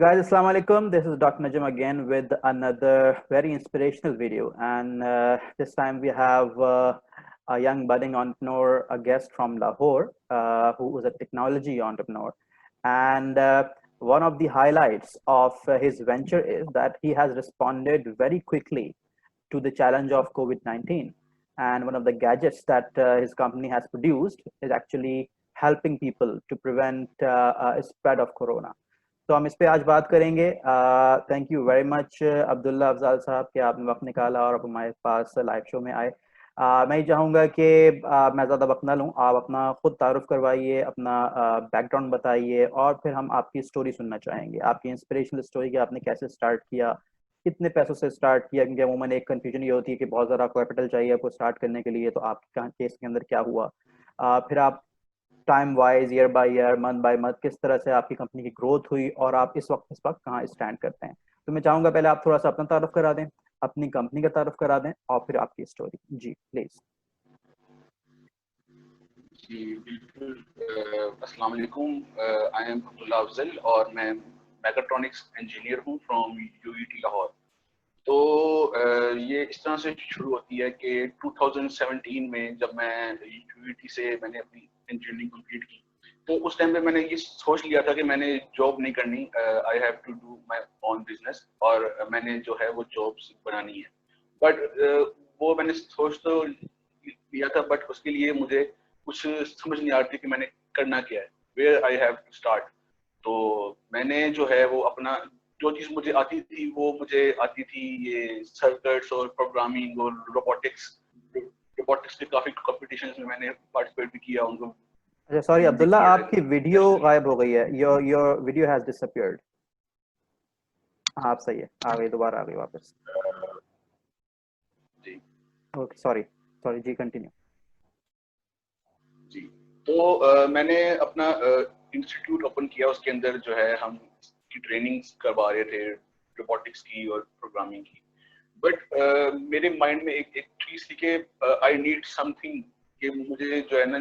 guys, Assalamu alaikum. This is Dr. Najim again with another very inspirational video. And this time we have a young budding entrepreneur, a guest from Lahore, who is a technology entrepreneur. And one of the highlights of his venture is that he has responded very quickly to the challenge of COVID-19. And one of the gadgets that his company has produced is actually helping people to prevent a spread of corona. तो हम इस पे आज बात करेंगे। Thank you very much Abdullah Afzal साहब कि आपने वक्त निकाला और अब हमारे पास लाइव शो में आए। मैं चाहूँगा कि मैं ज़्यादा वक्त ना लूँ, आप अपना खुद तारुफ करवाइए, अपना बैकग्राउंड बताइए और फिर हम आपकी स्टोरी सुनना चाहेंगे, आपकी इंस्पिरेशनल स्टोरी कि आपने कैसे स्टार्ट किया, कितने पैसों से स्टार्ट किया, क्योंकि अमूमन एक कन्फ्यूजन ये होती है कि बहुत ज़्यादा कैपिटल चाहिए आपको स्टार्ट करने के लिए। तो आपके केस के अंदर क्या हुआ, फिर आप time wise, year by year, month by month किस तरह से आपकी कंपनी की ग्रोथ हुई और आप इस वक्त कहाँ स्टैंड करते हैं। तो मैं चाहूंगा पहले आप थोड़ा सा अपना तारुफ करा दें, अपनी कंपनी का तारुफ करा दें और फिर आपकी स्टोरी। Ji please. जी बिल्कुल। अस्सलाम वालेकुम। आई एम अब्दुल्ला अफजल और मैं मैकाट्रॉनिक्स इंजीनियर हूँ फ्रॉम यूईटी लाहौर। तो ये इस तरह से शुरू होती है कि 2017 में जब मैं यूईटी से मैंने अपनी इंजीनियरिंग कंप्लीट की, तो उस टाइम पे मैंने ये सोच लिया था कि मैंने जॉब नहीं करनी, I have to do my own business और मैंने जो है वो जॉब्स बनानी है। बट वो मैंने सोच तो लिया था, बट उसके लिए मुझे कुछ समझ नहीं आ रही थी कि मैंने करना क्या है, where I have to start. तो मैंने जो है वो अपना जो चीज़ मुझे आती थी वो मुझे आती थी ये सर्किट्स और प्रोग्रामिंग और रोबोटिक्स के काफ़ी कॉम्पिटिशन्स में मैंने पार्टिसिपेट भी किया उनको। अच्छा सॉरी अब्दुल्ला, आपकी वीडियो गायब हो गई है, योर वीडियो हैज डिसअपीयर्ड। हाँ आप सही है, आ गई, दोबारा आ गई वापस। जी ओके सॉरी जी कंटिन्यू। जी तो मैंने अपना इंस्टीट्यूट ओपन किया, उसके अंदर जो है हम की ट्रेनिंग्स करवा रहे थे रोबोटिक्स की और प्रोग्रामिंग की। बट मेरे माइंड में एक चीज़ थी कि आई नीड समथिंग कि मुझे जो है ना,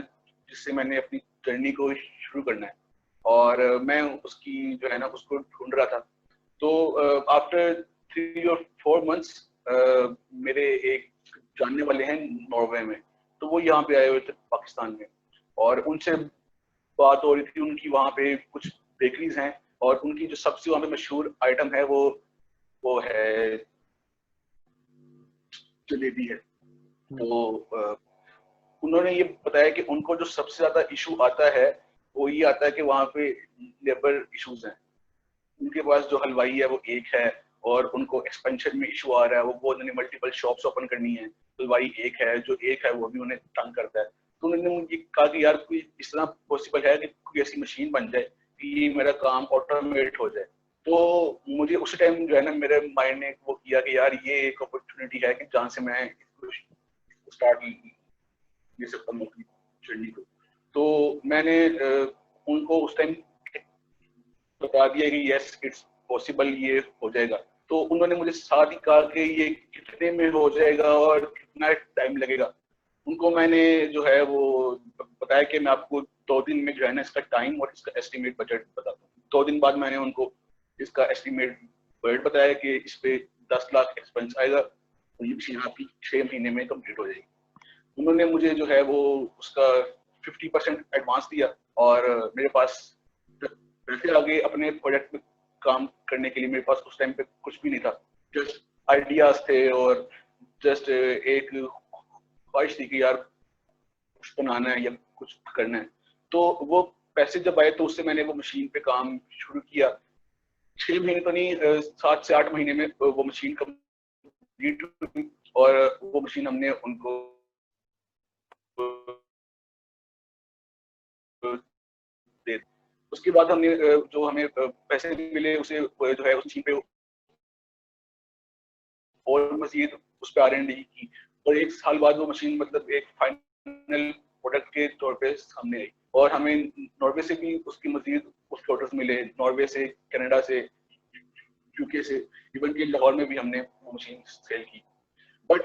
जिससे मैंने अपनी जर्नी को शुरू करना है और मैं उसकी जो है ना उसको ढूंढ रहा था। तो आफ्टर 3 और 4 मंथ्स मेरे एक जानने वाले हैं नॉर्वे में, तो वो यहाँ पे आए हुए थे पाकिस्तान में और उनसे बात हो रही थी। उनकी वहाँ पे कुछ बेकरीज हैं और उनकी जो सबसे वहाँ पे मशहूर आइटम है वो है जलेबी है। तो उन्होंने ये बताया कि उनको जो सबसे ज्यादा इशू आता है वो ये आता है कि वहाँ पे लेबर इश्यूज हैं। उनके पास जो हलवाई है वो एक है और उनको एक्सपेंशन में इशू आ रहा है, वो उन्होंने मल्टीपल शॉप्स ओपन करनी है, हलवाई एक है, जो एक है वो भी उन्हें तंग करता है। तो उन्होंने मुझे कहा कि यार कोई इस तरह पॉसिबल है कि कोई ऐसी मशीन बन जाए कि ये मेरा काम ऑटोमेट हो जाए। तो मुझे उस टाइम जो है ना मेरे माइंड ने वो किया कि यार ये एक अपॉर्चुनिटी है कि जहाँ से मैं स्टार्ट ये सब अपनी जर्नी को। तो मैंने उनको उस टाइम बता दिया कि यस इट्स पॉसिबल, ये हो जाएगा। तो उन्होंने मुझे साथ ही कहा कि ये कितने में हो जाएगा और कितना टाइम लगेगा। उनको मैंने जो है वो बताया कि मैं आपको 2 दिन में जो है ना इसका टाइम और इसका एस्टिमेट बजट बताता हूँ। 2 दिन बाद मैंने उनको इसका एस्टिमेट बजट बताया कि इस पे 10 लाख एक्सपेंस आएगा और ये मशीन आपकी 6 महीने में कंप्लीट हो जाएगी। उन्होंने मुझे जो है वो उसका 50% एडवांस दिया और मेरे पास पैसे आ गए अपने प्रोजेक्ट में काम करने के लिए। मेरे पास उस टाइम पे कुछ भी नहीं था, जस्ट आइडियाज थे और जस्ट एक ख्वाहिश थी कि यार कुछ बनाना है या कुछ करना है। तो वो पैसे जब आए तो उससे मैंने वो मशीन पे काम शुरू किया। 6 महीने तो नहीं, 7 से 8 महीने में वो मशीन कंप्लीट हुई और वो मशीन हमने उनको दे। उसके बाद हमने जो हमें पैसे मिले उसे जो है उस मशीन पे और मजीद उस पर R&D की और 1 साल बाद वो मशीन मतलब एक फाइनल प्रोडक्ट के तौर पे सामने आई और हमें नॉर्वे से भी उसकी मजीद उसके ऑर्डर्स मिले, नॉर्वे से, कनाडा से, यूके से, इवन कि लाहौर में भी हमने वो मशीन सेल की। बट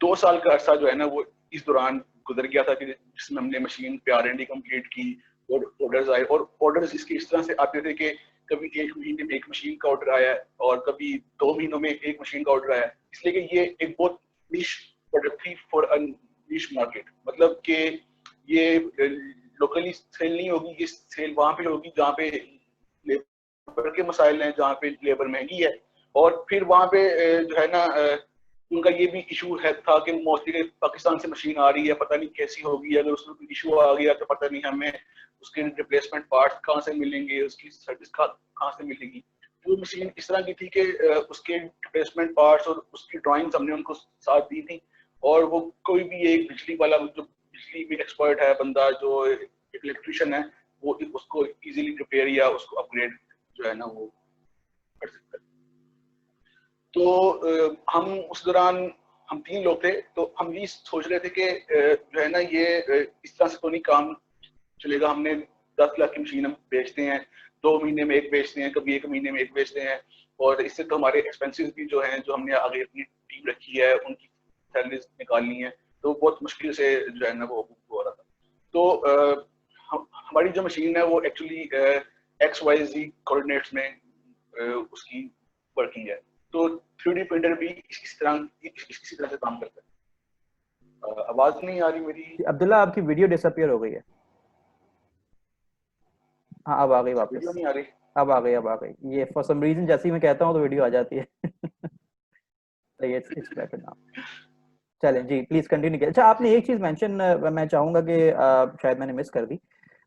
2 साल का अर्सा जो है ना वो इस दौरान गुजर गया था कि जिसमें हमने मशीन पे R&D कंप्लीट की और ऑर्डर्स आए और ऑर्डर्स इसके इस तरह से आते थे कि कभी 1 महीने में 1 मशीन का ऑर्डर आया है और कभी 2 महीनों में 1 मशीन का ऑर्डर आया है, इसलिए कि ये एक बहुत निश प्रोडक्ट थी फॉर अ निश मार्केट। मतलब कि ये लोकली सेल नहीं होगी, ये सेल वहां पे होगी जहाँ पे लेबर के मसाइल हैं, जहाँ पे लेबर महंगी है। और फिर वहां पे जो है ना उनका ये भी इशू है था कि मोस्टली पाकिस्तान से मशीन आ रही है, पता नहीं कैसी होगी, अगर उसमें कोई इशू आ गया तो पता नहीं हमें उसके रिप्लेसमेंट पार्ट्स कहाँ से मिलेंगे, उसकी सर्विस कहाँ से मिलेगी। वो मशीन इस तरह की थी कि उसके रिप्लेसमेंट पार्ट्स और उसकी ड्राइंग्स हमने उनको साथ दी थी, और वो कोई भी एक बिजली वाला जो बिजली में एक्सपर्ट है बंदा, जो इलेक्ट्रिशियन है, वो उसको इजीली रिपेयर या उसको अपग्रेड जो है ना वो कर सकता है। तो हम उस दौरान हम 3 लोग थे, तो हम ये सोच रहे थे कि जो है ना ये इस तरह से तो नहीं काम चलेगा। हमने 10 लाख की मशीन हम बेचते हैं, 2 महीने में 1 बेचते हैं, कभी 1 महीने में 1 बेचते हैं, और इससे तो हमारे एक्सपेंसेस भी जो हैं, जो हमने आगे अपनी टीम रखी है उनकी सैलरीज निकालनी है, तो बहुत मुश्किल से जो है ना वो हो रहा था। तो हमारी जो मशीन है वो एक्चुअली XYZ कोऑर्डिनेट्स में उसकी वर्किंग है। तो 3D प्रिंटर भी इसी तरह से काम करता है। आवाज नहीं आ रही मेरी? अब्दुल्ला, आपकी वीडियो डिसअपियर हो गई है। हाँ, अब आ गई वापस। वीडियो नहीं आ रही? अब आ गई, अब आ गई। ये फॉर सम रीजन जैसे ही मैं कहता हूँ तो वीडियो आ जाती है। It's better now. चलें जी, प्लीज कंटिन्यू किया। अच्छा, आपने एक चीज मेंशन मैं चाहूंगा कि शायद मैंने मिस कर दी,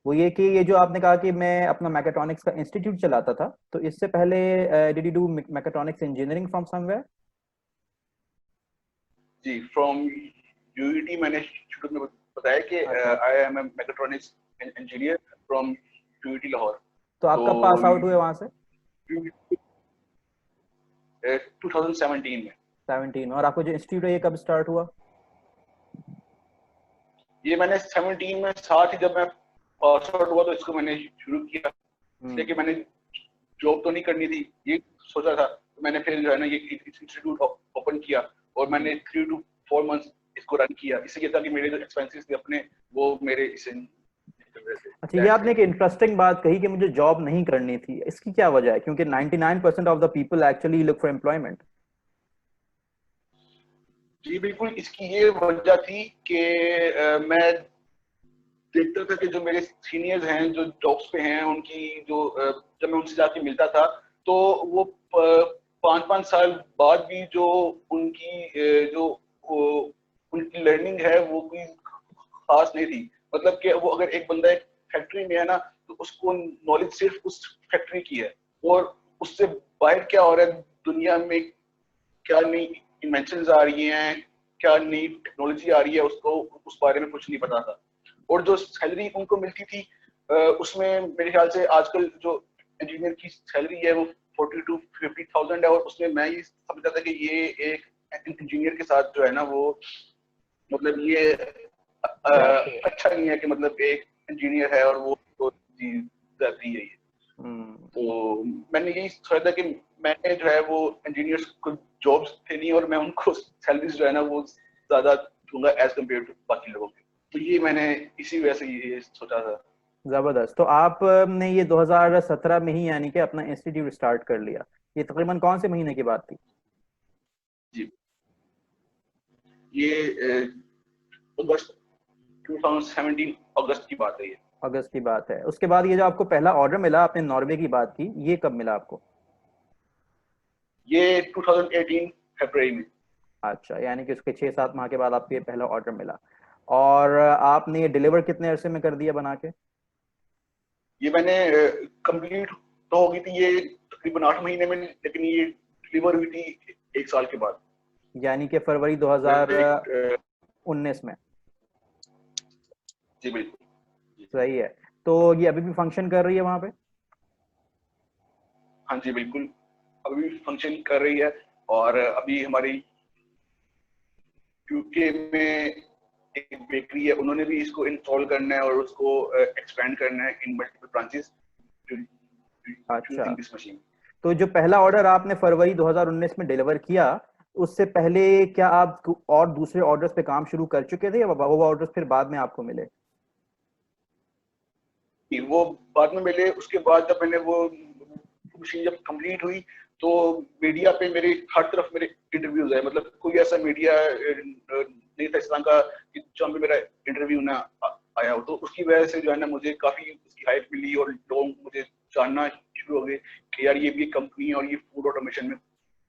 वो ये कि ये जो आपने कहा कि मैं अपना मैकेट्रॉनिक्स का इंस्टीट्यूट चलाता था, तो इससे पहले did you do mechatronics engineering from somewhere? जी, फ्रॉम यूईटी। मैंने शुरू में बताया कि I am a mechatronics engineer from UET Lahore. तो आप कब पास आउट हुए वहां से? 2017 में। 17 में। और आपको जो इंस्टीट्यूट है ये कब स्टार्ट हुआ? ये मैंने 17 में, साथ ही जब मैं पास आउट हुआ तो इसको मैंने शुरू किया। इसलिए कि मैंने जॉब तो नहीं करनी थी, ये सोचा था, तो मैंने फिर जो है ना ये इंस्टीट्यूट ओपन किया, और मैंने 3 to 4 मंथ्स इसको रन किया। इसलिए ताकि मेरे जो एक्सपेंसेस थे अपने, वो मेरे इससे निकल रहे थे। अच्छा, ये आपने एक इंटरेस्टिंग बात कही कि मुझे जॉब नहीं करनी थी। इसकी क्या वजह है? क्योंकि 99% of the people actually look for employment. जी बिल्कुल, इसकी ये वजह थी कि मैं देखता था कि जो मेरे सीनियर्स हैं, जो जॉब्स पे हैं, उनकी जो जब मैं उनसे जाके मिलता था, तो वो 5-5 साल बाद भी जो उनकी जो उनकी लर्निंग है वो कोई खास नहीं थी। मतलब कि वो अगर एक बंदा एक फैक्ट्री में है ना, तो उसको नॉलेज सिर्फ उस फैक्ट्री की है, और उससे बाहर क्या हो रहा है दुनिया में, क्या नई इन्वेंशंस आ रही हैं, क्या नई टेक्नोलॉजी आ रही है, उसको उस बारे में कुछ नहीं पता था। और जो सैलरी उनको मिलती थी उसमें मेरे ख्याल से आजकल जो इंजीनियर की सैलरी है वो 40 to 50,000 है, और उसमें मैं ये समझता था कि ये एक इंजीनियर के साथ जो है ना वो, मतलब ये अच्छा नहीं है कि मतलब एक इंजीनियर है और वो तो जाती है। तो मैंने यही सोचा था कि मैंने जो है वो इंजीनियर्स को जॉब्स थे नहीं, और मैं उनको सैलरीज जो है ना वो ज्यादा दूंगा एज कम्पेयर टू बाकी लोगों के। तो ये मैंने इसी वजह से ये सोचा था। जबरदस्त। तो आपने ये 2017 में ही यानी कि अपना इंस्टीट्यूट स्टार्ट कर लिया। ये तकरीबन कौन से महीने की बात थी? जी, ये अगस्त 2017 अगस्त की बात है। ये अगस्त की बात है। उसके बाद ये जो आपको पहला ऑर्डर मिला, आपने नॉर्वे की बात की, ये कब मिला आपको? ये 2018 फरवरी में। अच्छा, यानी कि उसके 6-7 माह के बाद आपको ये पहला ऑर्डर मिला। और आपने ये डिलीवर कितने अरसे में कर दिया बना के? ये मैंने कंप्लीट तो हो गई थी ये तकरीबन 8 महीने में, लेकिन ये डिलीवर हुई थी 1 साल के बाद, यानी कि फरवरी एक 2019 में। जी बिल्कुल। सही है। तो ये अभी भी फंक्शन कर रही है वहां पे? हाँ जी बिल्कुल, अभी भी फंक्शन कर रही है। और अभी हमारी यूके में एक बेकरी है, उन्होंने भी इसको इंस्टॉल करना है और उसको एक्सपेंड करना है इन मल्टीपल ब्रांचेस अच्छा, यूजिंग दिस मशीन। तो जो पहला ऑर्डर आपने फरवरी 2019 में डिलीवर किया, उससे पहले क्या आप और दूसरे ऑर्डर्स पे काम शुरू कर चुके थे, या वो ऑर्डर्स फिर बाद में आपको मिले? वो बाद में मिले। उसके बाद जब मैंने वो मशीन जब कंप्लीट हुई तो मीडिया पे मेरे हर तरफ मेरे इंटरव्यूज है, मतलब कोई ऐसा मीडिया नहीं था इस तरह का कि जहाँ पे मेरा इंटरव्यू ना आया हो। तो उसकी वजह से जो है ना मुझे काफी उसकी हाइप मिली और लोग मुझे जानना शुरू हो गए कि यार ये भी कंपनी है और ये फूड ऑटोमेशन में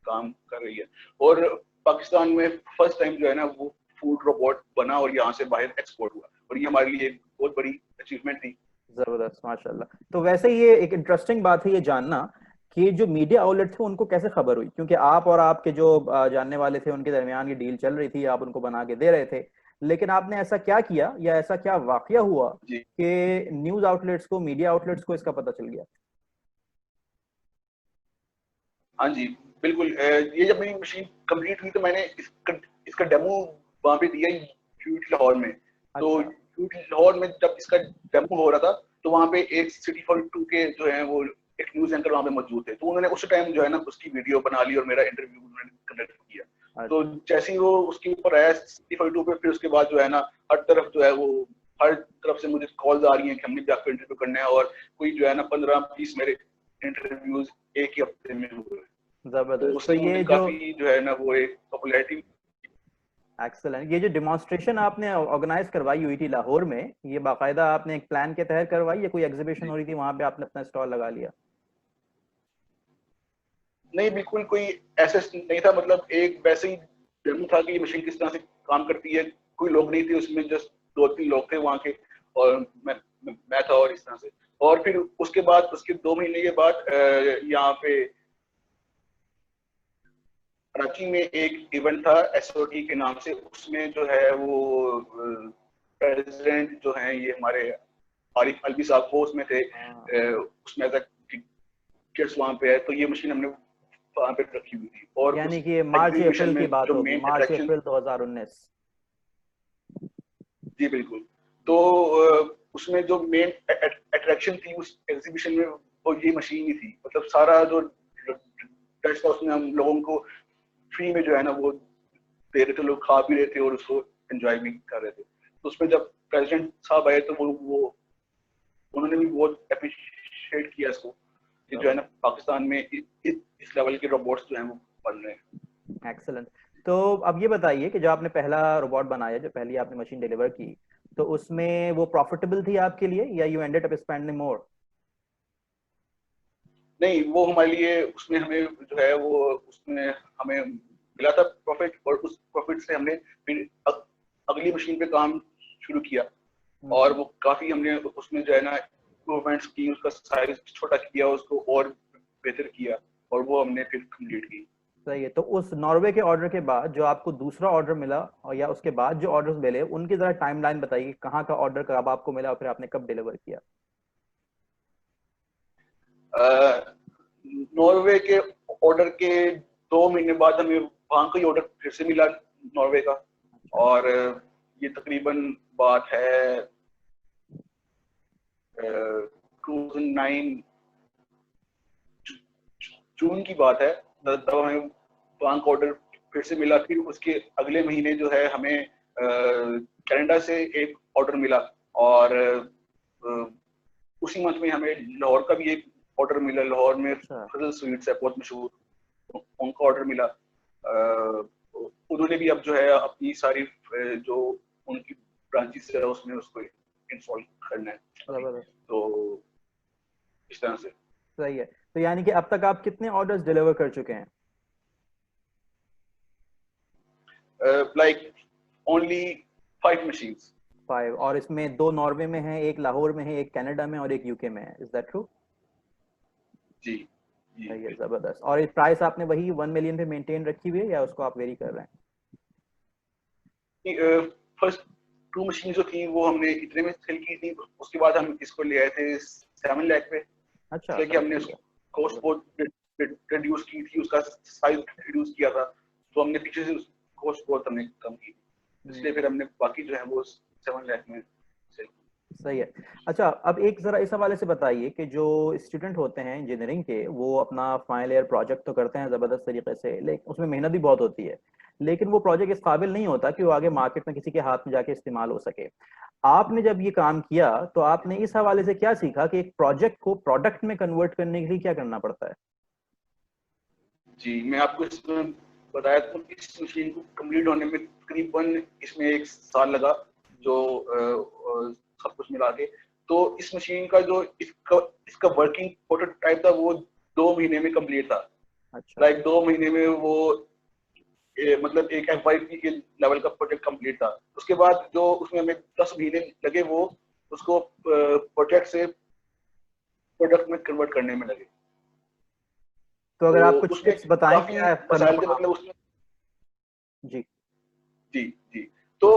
काम कर रही है। और पाकिस्तान में फर्स्ट टाइम जो है ना वो फूड रोबोट बना और यहाँ से बाहर एक्सपोर्ट हुआ, और ये हमारे लिए एक बहुत बड़ी अचीवमेंट थी। जबरदस्त, माशाल्लाह। तो वैसे ये एक इंटरेस्टिंग बात है ये जानना कि जो मीडिया आउटलेट थे उनको कैसे खबर हुई, क्योंकि आप और आपके जो जानने वाले थे उनके दरमियान ये डील चल रही थी, आप उनको बना के दे रहे थे, लेकिन आपने ऐसा क्या किया या ऐसा क्या वाकया हुआ जी कि न्यूज आउटलेट्स को, मीडिया आउटलेट्स को इसका पता चल गया? हाँ जी बिल्कुल। ये जब मेरी मशीन कंप्लीट हुई तो मैंने इसका डेमो वहाँ पे दिया यूटी लाहौर में। तो अच्छा। यूटी लाहौर में जब इसका डेमो हो रहा था तो वहाँ पे एक सिटी 42 के जो है वो एक न्यूज एंकर वहाँ पे मौजूद थे, तो उन्होंने उस टाइम जो है ना उसकी वीडियो बना ली और मेरा इंटरव्यू उन्होंने कंडक्ट किया। तो अच्छा। जैसे ही वो उसके ऊपर आया सिटी 42 पे, फिर उसके बाद जो है ना हर तरफ जो है वो हर तरफ से मुझे कॉल्स आ रही हैं कि हमने भी आपको इंटरव्यू करना है, और कोई जो है ना 15-20 मेरे इंटरव्यूज एक ही हफ्ते में हुए। तो जबरदस्त। तो उसने मुझे ये जो काफी जो है ना वो एक पॉपुलैरिटी। एक्सेलेंट, ये जो डेमोन्स्ट्रेशन आपने ऑर्गेनाइज करवाई यूईटी लाहौर में, ये बाकायदा आपने एक प्लान के तहत करवाई या कोई एग्जीबिशन हो रही थी वहां पे आपने अपना स्टॉल लगा लिया? नहीं, बिल्कुल कोई ऐसा नहीं था, मतलब एक वैसे ही डेमो था कि ये मशीन किस तरह से काम करती है। कोई लोग नहीं थे उसमें, जस्ट 2-3 लोग थे वहाँ के, और मैं था, और इस तरह से। और फिर उसके बाद उसके 2 महीने के बाद यहाँ पे कराची में एक इवेंट था एसओटी के नाम से, उसमें जो है वो प्रेसिडेंट जो है ये हमारे आरिफ अलवी साहब वो उसमें थे। उसमें एज गेस्ट वहाँ पे है, तो ये मशीन हमने वहाँ पे रखी हुई थी। और यानी उस कि मार्च एग्जीबिशन अप्रैल की में बात जो होगी, मेन मार्च अट्रैक्शन। अप्रैल 2019। जी बिल्कुल। तो उसमें जो मेन अट्रैक्शन थी उस एग्जीबिशन में वो ये मशीन ही थी, मतलब सारा जो टेस्ट था उसमें हम लोगों को फ्री में जो है ना वो दे रहे थे, लोग खा भी रहे थे और उसको एंजॉय भी कर रहे थे। तो उसमें जब प्रेसिडेंट साहब आए तो वो उन्होंने भी बहुत अप्रिशिएट किया इसको कि जो है ना पाकिस्तान में इस लेवल के रोबोट्स जो हैं वो बन रहे हैं। एक्सेलेंट। तो अब ये बताइए कि जो आपने पहला रोबोट बनाया, जो पहली आपने मशीन डिलीवर की, तो उसमें वो प्रॉफिटेबल थी आपके लिए या you ended up spending more? नहीं, वो हमारे लिए उसमें हमें जो है वो उसमें हमें मिला था प्रॉफिट, और उस प्रॉफिट से हमने फिर अगली मशीन पे काम शुरू किया, और वो काफी हमने उसमें जो है ना इम्प्रूवमेंट्स की, उसका साइज छोटा किया, उसको और बेहतर किया, और वो हमने फिर कंप्लीट की। सही है। तो उस नॉर्वे के ऑर्डर के बाद जो आपको दूसरा ऑर्डर मिला, और या उसके बाद जो ऑर्डर्स मिले, उनकी जरा टाइमलाइन बताइए, कहाँ का ऑर्डर कब आपको मिला और फिर आपने कब डिलीवर किया? नॉर्वे के ऑर्डर के 2 महीने बाद हमें वहां का ही ऑर्डर फिर से मिला, नॉर्वे का। अच्छा। और ये तकरीबन बात है 2009 जून की बात है, तब हमें वहां का ऑर्डर फिर से मिला। फिर उसके अगले महीने जो है हमें कनाडा से एक ऑर्डर मिला, और उसी मंथ में हमें लाहौर का भी एक ऑर्डर मिला। लाहौर में अच्छा। फजल स्वीट्स है बहुत मशहूर, उनका ऑर्डर मिला। उन्होंने भी अब जो है अपनी सारी जो उनकी ब्रांचेस है उसमें उसको इंस्टॉल करना है अभी। जबरदस्त। तो इस तरह से सही है। तो यानी कि अब तक आप कितने ऑर्डर्स डिलीवर कर चुके हैं? Like only 5 machines. 5, और इसमें 2 नॉर्वे में है, एक लाहौर में है, एक कनाडा में और एक यूके में है, इज दैट ट्रू? जी जी सही है, बिल्कुल। जबरदस्त। और ये प्राइस आपने वही 1 मिलियन पे मेंटेन रखी हुई है या उसको आप वेरी कर रहे हैं? फर्स्ट 2 मशीन जो थी वो हमने इतने में सेल की थी, उसके बाद हम इसको ले आए थे 7 लाख पे, अच्छा, इसलिए कि हमने काफी है। उसकी कॉस्ट बहुत रिड्यूस की थी, उसका साइज रिड्यूस किया था, तो हमने पीछे से कॉस्ट बहुत हमने कम की, इसलिए फिर हमने बाकी जो है वो 7 लाख में सेल की। सही है। अच्छा, अब एक जरा इस हवाले से बताइए कि जो स्टूडेंट होते हैं इंजीनियरिंग के, वो अपना फाइनल ईयर प्रोजेक्ट तो करते हैं जबरदस्त तरीके से, लेकिन उसमें मेहनत भी बहुत होती है, लेकिन वो प्रोजेक्ट इस काबिल नहीं होता कि वो आगे मार्केट में किसी के हाथ में जाके इस्तेमाल हो सके। आपने जब ये काम किया तो आपने इस हवाले से क्या सीखा कि एक प्रोजेक्ट को प्रोडक्ट में कन्वर्ट करने के लिए क्या करना पड़ता है? जी, मैं आपको इसमें बताया तो इस मशीन को कंप्लीट होने में तकरीबन इसमें 1 साल लगा, जो सब कुछ मिला के। तो इस मशीन का जो इसका वर्किंग प्रोटोटाइप था वो 2 महीने में कंप्लीट था। अच्छा। लाइक 2 महीने में वो मतलब एक FYP के लेवल का प्रोजेक्ट कंप्लीट था। उसके बाद जो उसमें हमें 10 महीने लगे वो उसको प्रोजेक्ट से प्रोडक्ट में कन्वर्ट करने में लगे। तो अगर आप तो कुछ उसमें टिप्स बताएं काफी क्या करना मसाइल थे, पड़ा मतलब आपको? उसमें। जी। जी, जी। तो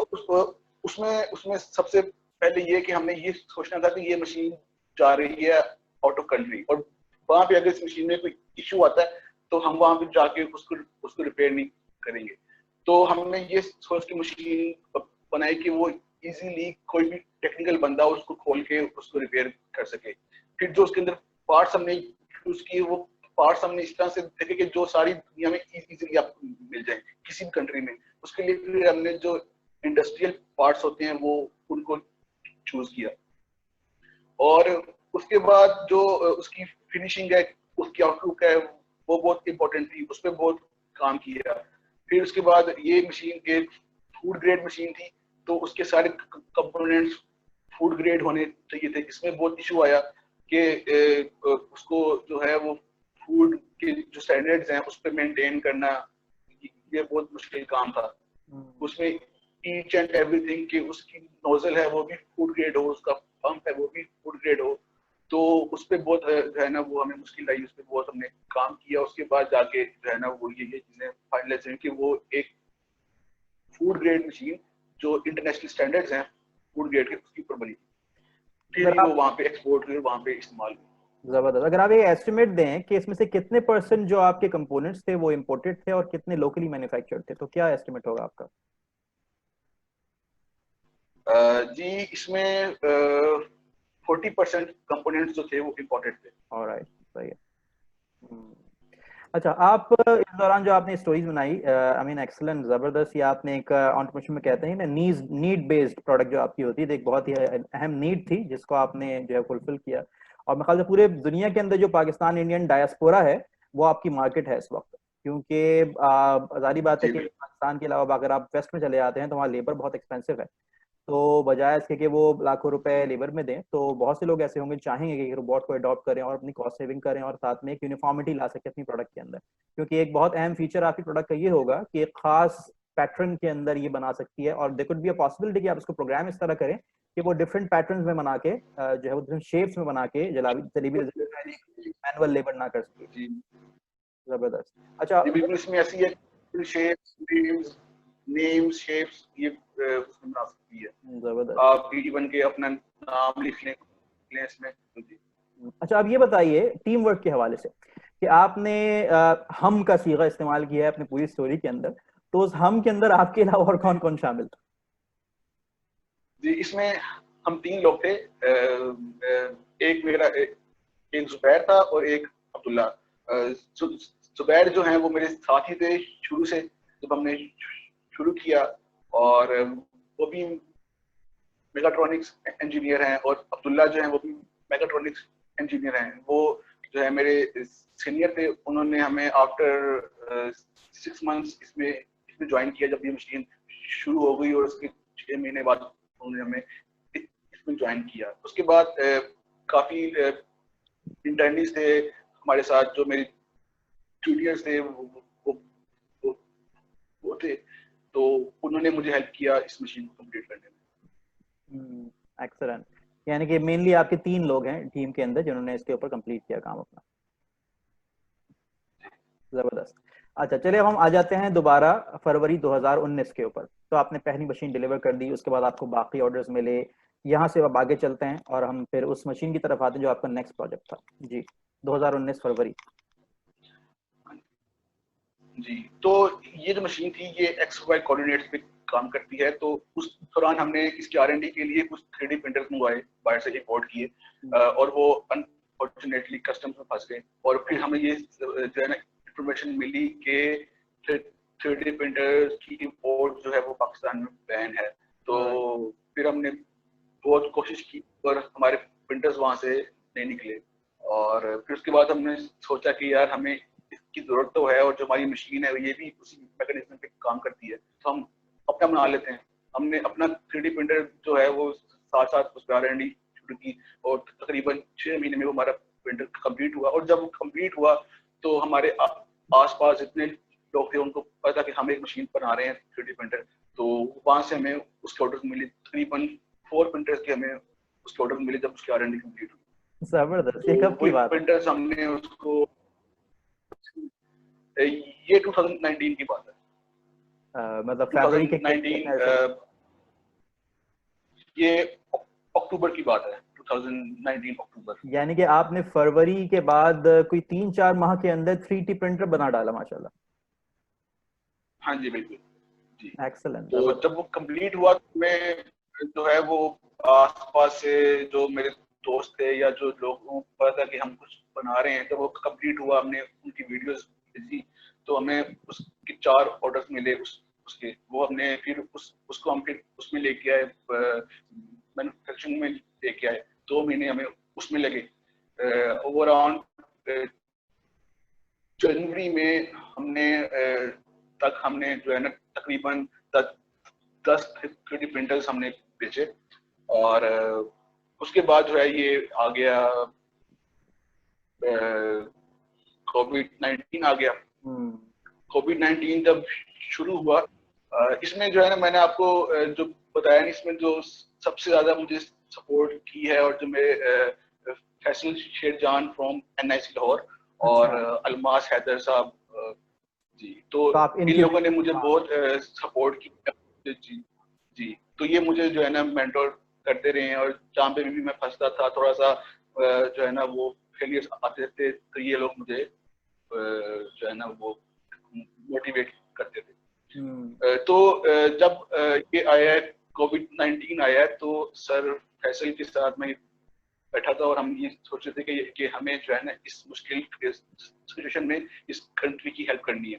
उसमें सबसे पहले ये कि हमने ये सोचना था कि ये मशीन जा रही है आउट ऑफ कंट्री, और वहां पे अगर इस मशीन में कोई इश्यू आता है तो हम वहां पे जाके उसको रिपेयर नहीं करेंगे। तो हमने ये सोच के मशीन बनाई कि वो इजीली कोई भी टेक्निकल बंदा उसको खोल के उसको रिपेयर कर सके। फिर जो उसके अंदर पार्ट्स हमने यूज किए, वो पार्ट्स हमने इस तरह से देखे कि जो सारी दुनिया में इजीली आपको मिल जाए किसी भी कंट्री में। उसके लिए फिर हमने जो इंडस्ट्रियल पार्ट्स होते हैं वो उनको चूज किया, और उसके बाद जो उसकी फिनिशिंग है, उसकी आउटलुक है, वो बहुत इंपॉर्टेंट थी, उस पर बहुत काम किया। फिर उसके बाद ये मशीन एक फूड ग्रेड मशीन थी, तो उसके सारे कंपोनेंट्स फूड ग्रेड होने चाहिए थे। इसमें बहुत इशू आया कि उसको जो है वो फूड के जो स्टैंडर्ड्स हैं उस पर मेंटेन करना, ये बहुत मुश्किल काम था। उसमें ईच एंड एवरीथिंग कि उसकी नोजल है वो भी फूड ग्रेड हो, उसका पंप है वो भी फूड ग्रेड हो। तो उस पर बहुत जो है ना वो हमें मुश्किल आई, उस पर बहुत हमने काम किया। उसके बाद जाके जो है ना वो ये चीजें फाइनलाइज हुई कि वो एक फूड ग्रेड मशीन जो इंटरनेशनल स्टैंडर्ड्स हैं फूड ग्रेड के, उसके ऊपर बनी। फिर अगर ही वो आप वहां पे एक्सपोर्ट हुई, वहां पे इस्तेमाल हुई। जबरदस्त, अगर आप ये एस्टिमेट दें कि इसमें से कितने परसेंट जो आपके कंपोनेंट्स थे वो इम्पोर्टेड थे और कितने लोकली मैन्युफैक्चर्ड थे, तो क्या एस्टिमेट होगा आपका? जी, इसमें 40% कंपोनेंट्स जो थे वो इम्पोर्टेड थे। ऑलराइट, सही है। हम्म। अच्छा, आप इस दौरान जो आपने स्टोरीज बनाई, आई मीन एक्सलेंट, जबरदस्त। ये आपने एक एंटरप्रेन्योरशिप में कहते हैं ना, नीड बेस्ड प्रोडक्ट जो आपकी होती है, तो एक बहुत ही अहम नीड थी जिसको आपने जो है फुलफिल किया। और मेरे ख्याल से पूरे दुनिया के अंदर जो पाकिस्तान इंडियन डायस्पोरा है वो आपकी मार्केट है इस वक्त, क्योंकि जारी बात है जी कि बिल्कुल। पाकिस्तान के अलावा अगर आप वेस्ट में चले जाते हैं तो वहाँ लेबर बहुत एक्सपेंसिव है। तो बजाय इसके कि वो लाखों रुपए लेबर में दें, तो बहुत से लोग ऐसे होंगे चाहेंगे कि रोबोट को अडॉप्ट करें और अपनी कॉस्ट सेविंग करें और साथ में एक यूनिफॉर्मिटी ला सके अपनी प्रोडक्ट के अंदर। क्योंकि एक बहुत अहम फीचर आपकी प्रोडक्ट का ये होगा कि एक खास पैटर्न के अंदर ये बना सकती है, और there could be a possibility कि आप इसको प्रोग्राम इस तरह करें कि वो डिफरेंट पैटर्न्स में बना के जो है वो डिफरेंट शेप्स में बना के जलेबी जलेबी मैनुअल लेबर ना कर सके। जी जबरदस्त। अच्छा। जी बिल्कुल, इसमें ऐसी है शेप्स, नेम्स शेप्स ये उसमें बना सकती है। जबरदस्त। आप इवन के अपना नाम लिख लें इसमें। जी अच्छा, अब ये बताइए टीम वर्क के हवाले से कि आपने हम का सीगा इस्तेमाल किया है अपनी पूरी स्टोरी के अंदर, तो उस हम के अंदर आपके अलावा और कौन कौन शामिल था? जी, इसमें हम 3 लोग थे। एक मेरा एक जुबैर था और एक अब्दुल्ला। जुबैर जो है वो मेरे साथी थे शुरू से, जब हमने शुरू किया। और वो भी मेगाट्रॉनिक्स इंजीनियर हैं, और अब्दुल्ला जो है वो भी मेगाट्रॉनिक्स इंजीनियर हैं। वो जो है मेरे सीनियर थे, उन्होंने हमें आफ्टर 6 मंथ्स इसमें ज्वाइन किया जब ये मशीन शुरू हो गई, और उसके 6 महीने बाद उन्होंने हमें इसमें ज्वाइन किया। उसके बाद काफी इंटर्नीज थे हमारे साथ, जो मेरे जूनियर्स थे वो, वो थे, तो उन्होंने मुझे हेल्प किया इस मशीन को कंप्लीट करने में। एक्सीलेंट। यानी कि मेनली आपके 3 लोग हैं टीम के अंदर जिन्होंने इसके ऊपर कंप्लीट किया काम अपना। जबरदस्त। अच्छा, चलिए अब हम आ जाते हैं दोबारा फरवरी 2019 के ऊपर। तो आपने पहली मशीन डिलीवर कर दी, उसके बाद आपको बाकी ऑर्डर्स मिले। यहाँ से अब आगे चलते हैं और हम फिर उस मशीन की तरफ आते हैं जो आपका नेक्स्ट प्रोजेक्ट था। जी, 2019 फरवरी। जी, तो ये जो मशीन थी ये एक्स वाई कोऑर्डिनेट्स पे काम करती है। तो उस दौरान हमने इसके R&D के लिए कुछ 3D प्रिंटर्स मंगवाए, बाहर से इंपोर्ट किए, और वो अनफॉर्चुनेटली कस्टम्स में फंस गए। और फिर हमें ये जो है ना इंफॉर्मेशन मिली कि 3D प्रिंटर की इंपोर्ट जो है वो पाकिस्तान में बैन है। तो फिर हमने बहुत कोशिश की और हमारे प्रिंटर्स वहाँ से नहीं निकले, और फिर उसके बाद हमने सोचा कि यार हमें इसकी जरूरत तो है, और जो हमारी मशीन है ये भी उसी मैकेनिज्म पे काम करती है, तो हम अपना बना लेते हैं। हमने अपना 3D प्रिंटर जो है वो साथ साथ उस पर R&D शुरू की, और तकरीबन 6 महीने में वो हमारा प्रिंटर कंप्लीट हुआ। और जब वो कंप्लीट हुआ तो हमारे आसपास जितने लोग थे उनको पता था कि हम एक मशीन बना रहे हैं 3D प्रिंटर, तो वहां से हमें उसके ऑर्डर मिले। तकरीबन 4 प्रिंटर्स के हमें उसके ऑर्डर मिले जब उसकी R&D कंप्लीट हुई। जबरदस्त। ये तो कब की वही बात है? प्रिंटर्स हमने उसको, ये 2019 की बात है। मतलब फरवरी के 2019 ये अक्टूबर की बात है, 2019 अक्टूबर। यानी कि आपने फरवरी के बाद कोई 3-4 माह के अंदर 3D प्रिंटर बना डाला, माशाल्लाह। हाँ जी बिल्कुल जी। एक्सेलेंट। तो जब वो कंप्लीट हुआ तो मैं जो है वो आसपास से जो मेरे दोस्त थे या जो लोगों को पता था कि हम कुछ बना रहे हैं, जब वो कंप्लीट हुआ हमने उनकी वीडियोस भेजी, तो हमें उसके 4 ऑर्डर्स मिले उसके। वो हमने फिर उसको हम फिर उसमें लेके आए, मैन्युफैक्चरिंग में लेके आए। 2 महीने हमें उसमें लगे। ओवर अराउंड जनवरी में हमने तक हमने जो है ना तकरीबन 10 3D प्रिंटर्स हमने बेचे। और उसके बाद जो है ये आ गया कोविड-19 आ गया। कोविड-19 जब शुरू हुआ, इसमें जो है ना मैंने आपको जो बताया नहीं, इसमें जो सबसे ज्यादा मुझे सपोर्ट की है और जो मेरे फैसल शेरजान फ्रॉम NIC लाहौर और अलमास हैदर साहब जी, तो आप इन इनकी लोगों ने मुझे बहुत सपोर्ट किया जी जी। तो ये मुझे जो है ना मेंटोर करते रहे हैं, और जहाँ पे भी मैं फंसता था थोड़ा सा जो है ना वो फेलियर्स आते थे, तो ये लोग मुझे जो है ना वो मोटिवेट करते थे। तो जब ये आया है कोविड-19 आया है, तो सर फैसल के साथ मैं बैठा था और हम ये सोच रहे थे कि हमें जो है ना इस मुश्किल सिचुएशन में इस कंट्री की हेल्प करनी है।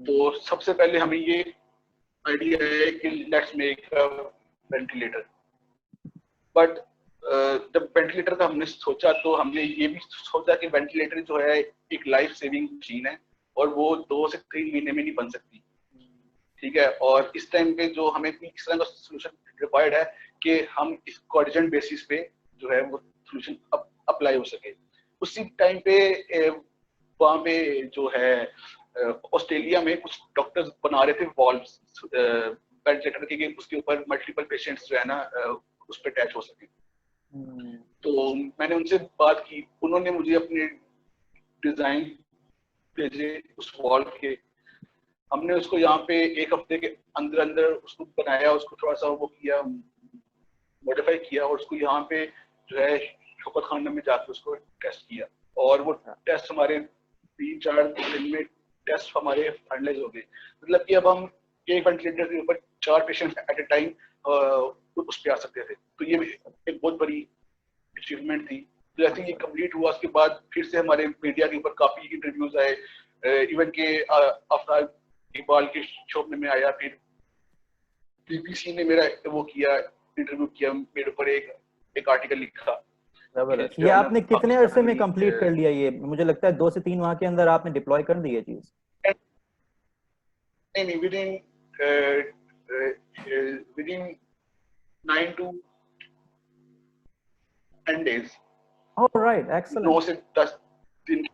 तो सबसे पहले हमें ये आइडिया है कि let's make a ventilator. But जब वेंटिलेटर का हमने सोचा तो हमने ये भी सोचा कि वेंटिलेटर जो है एक लाइफ सेविंग मशीन है, और वो 2 से 3 महीने में नहीं बन सकती, ठीक है। और इस टाइम पे जो हमें इस तरह का सोल्यूशन रिक्वायर्ड है कि हम इसको अर्जेंट बेसिस पे जो है वो सोल्यूशन अप्लाई हो सके। उसी टाइम पे वहाँ पे जो है ऑस्ट्रेलिया में कुछ डॉक्टर्स बना रहे थे वॉल्व्स वेंटिलेटर के, उसके ऊपर मल्टीपल पेशेंट्स जो है ना उस पर अटैच हो सके। तो मैंने उनसे बात की, उन्होंने मुझे अपने डिजाइन भेजे उस वॉल्व के। हमने उसको यहाँ पे 1 हफ्ते के अंदर अंदर उसको बनाया, उसको थोड़ा सा वो किया, मॉडिफाई किया, और उसको यहाँ पे जो है शौकत खाना में जाकर उसको टेस्ट किया। और वो टेस्ट हमारे 3-4 दिन में टेस्ट हमारे फाइनलाइज हो गए। मतलब कि अब हम एक वेंटिलेटर के ऊपर 4 पेशेंट एट ए टाइम उस पर आ सकते थे। तो ये एक बहुत बड़ी अचीवमेंट थी। तो जैसे ये कंप्लीट हुआ उसके बाद फिर से हमारे मीडिया के ऊपर काफी इंटरव्यूज आए, इवन के आफ्ताब इकबाल के शो में आया, फिर BBC ने मेरा वो किया, इंटरव्यू किया, मेरे ऊपर एक आर्टिकल लिखा। जबरदस्त। ये आपने कितने अरसे में कंप्लीट कर लिया? ये मुझे लगता है 2 से 3 माह के अंदर आपने डिप्लॉय कर दी है चीज। नहीं, within 9 to 10 days। Alright, excellent. 9 से 10 दिन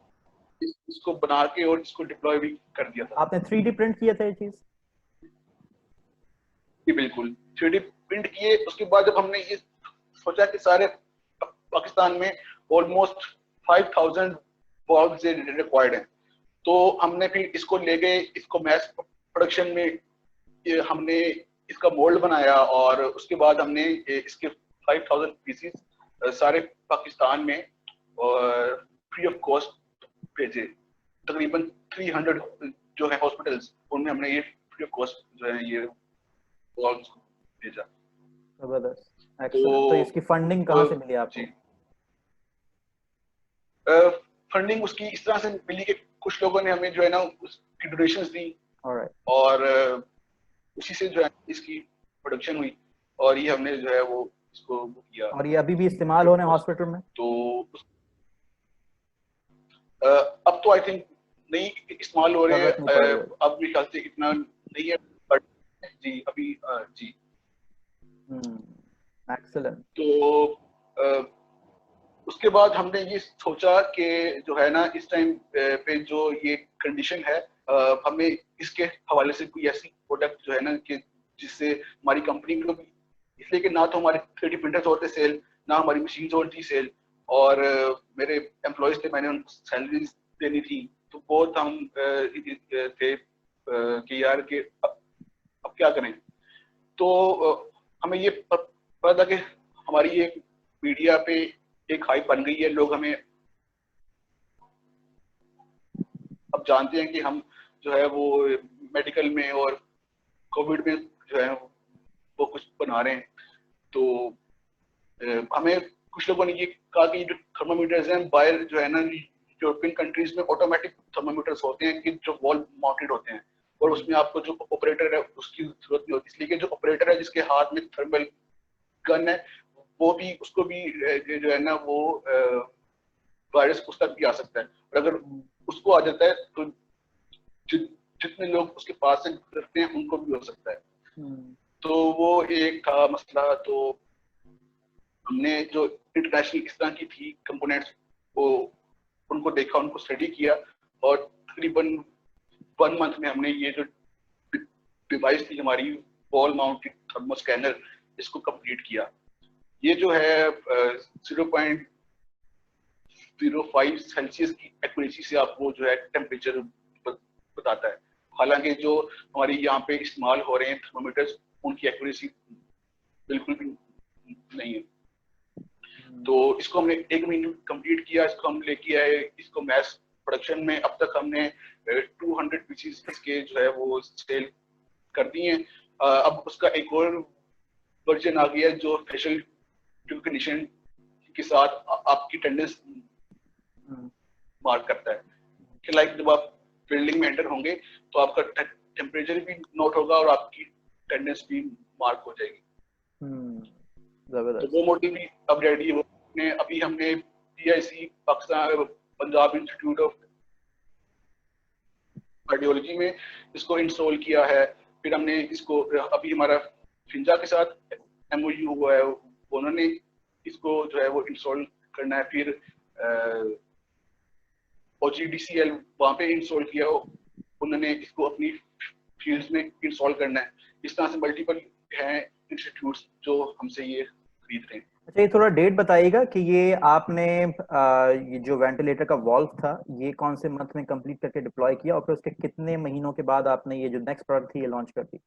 इसको बना के और इसको डिप्लॉय भी कर दिया था। आपने 3D प्रिंट किया था ये चीज? बिल्कुल 3D प्रिंट किए। उसके बाद जब हमने ये सोचा कि सारे पाकिस्तान में ऑलमोस्ट 5000 बॉल्ब रिक्वायर्ड हैं, तो हमने फिर इसको ले गए, इसको मैस प्रोडक्शन में हमने इसका मोल्ड बनाया, और उसके बाद हमने इसके 5000 पीसीस सारे पाकिस्तान में और फ्री ऑफ कॉस्ट भेजे। तकरीबन 300 जो है हॉस्पिटल्स, उनमें हमने ये फ्री ऑफ कॉस्ट जो है ये बॉल्ब्स भेजा। जबरदस्त, एक्सीलेंट। तो इसकी फंडिंग कहाँ से मिली आपको? फंडिंग उसकी इस तरह से मिली कि कुछ लोगों ने हमें जो है ना उसकी डोनेशंस दी, ऑलराइट। और उसी से जो है इसकी प्रोडक्शन हुई और ये हमने जो है वो इसको वो किया। और ये अभी भी इस्तेमाल हो रहे हैं हॉस्पिटल में? तो अब तो आई थिंक नहीं इस्तेमाल हो रहे जरूरत नहीं पड़ रही। हैं, अब मेरे ख्याल से इतना नहीं है, बट जी अभी जी। एक्सीलेंट। तो उसके बाद हमने ये सोचा कि जो है ना इस टाइम पे जो ये कंडीशन है, हमें इसके हवाले से कोई ऐसी प्रोडक्ट जो है ना कि जिससे हमारी कंपनी को भी, इसलिए कि ना तो हमारे 3D प्रिंटर्स होते सेल, ना हमारी मशीन होती सेल, और मेरे एम्प्लॉयज थे, मैंने उनको सैलरीज देनी थी, तो बहुत हम थे कि यार कि अब क्या करें। तो हमें ये पता था कि हमारी ये मीडिया पे एक हाइप बन गई है, लोग हमें अब जानते हैं कि हम जो है वो मेडिकल में और कोविड में जो है वो कुछ बना रहे हैं। तो हमें कुछ लोगों ने ये कहा कि जो थर्मामीटर्स हैं बाहर जो है ना यूरोपियन कंट्रीज में ऑटोमेटिक थर्मामीटर्स होते हैं कि जो वॉल माउंटेड होते हैं, और उसमें आपको जो ऑपरेटर है उसकी जरूरत नहीं होती, इसलिए कि जो ऑपरेटर है जिसके हाथ में थर्मल गन है वो भी उसको भी जो है ना वो वायरस उस तक भी आ सकता है, और अगर उसको आ जाता है तो जितने लोग उसके पास से गुजरते हैं उनको भी हो सकता है। तो वो एक था मसला। तो हमने जो इंटरनेशनल इस तरह की थी कंपोनेंट्स वो उनको देखा, उनको स्टडी किया, और तकरीबन 1 मंथ में हमने ये जो डिवाइस थी हमारी वॉल माउंटेड थर्मो स्कैनर, इसको कंप्लीट किया। ये जो है 0.05 सेल्सियस की एक्यूरेसी से आपको जो है टेम्परेचर बताता है। हालांकि जो हमारी यहाँ पे इस्तेमाल हो रहे हैं थर्मोमीटर्स उनकी एक्यूरेसी बिल्कुल भी नहीं है। तो इसको हमने 1 महीने कंप्लीट किया, इसको हम लेके आए, इसको मैस प्रोडक्शन में अब तक हमने 200 पीसीज इसके जो है वो सेल कर दिए हैं। अब उसका एक और वर्जन आ गया है जो फेशियल कंडीशन के साथ आपकी अटेंडेंस मार्क करता है कि लाइक जब आप बिल्डिंग में एंटर होंगे तो आपका टेम्परेचर भी नोट होगा और आपकी अटेंडेंस भी मार्क हो जाएगी। तो वो मॉडल भी अब रेडी है। अभी हमने PIC Pakistan Punjab institute of cardiology में इसको इंस्टॉल किया है। फिर हमने इसको अभी हमारा फिंजा के साथ MOU हुआ है, उन्होंने इसको जो है वो इंस्टॉल करना है। फिर OGDCL वहाँ पे इंस्टॉल किया, उन्होंने इसको अपनी फील्ड्स में इंस्टॉल करना है। इस तरह से मल्टीपल हैं इंस्टीट्यूट्स जो हमसे ये खरीद रहे हैं। अच्छा, ये थोड़ा डेट बताइएगा कि ये आपने ये जो वेंटिलेटर का वॉल्व था ये कौन से मंथ में कंप्लीट करके डिप्लॉय किया, और फिर उसके कितने महीनों के बाद आपने ये जो नेक्स्ट प्रोडक्ट थी ये लॉन्च कर दी?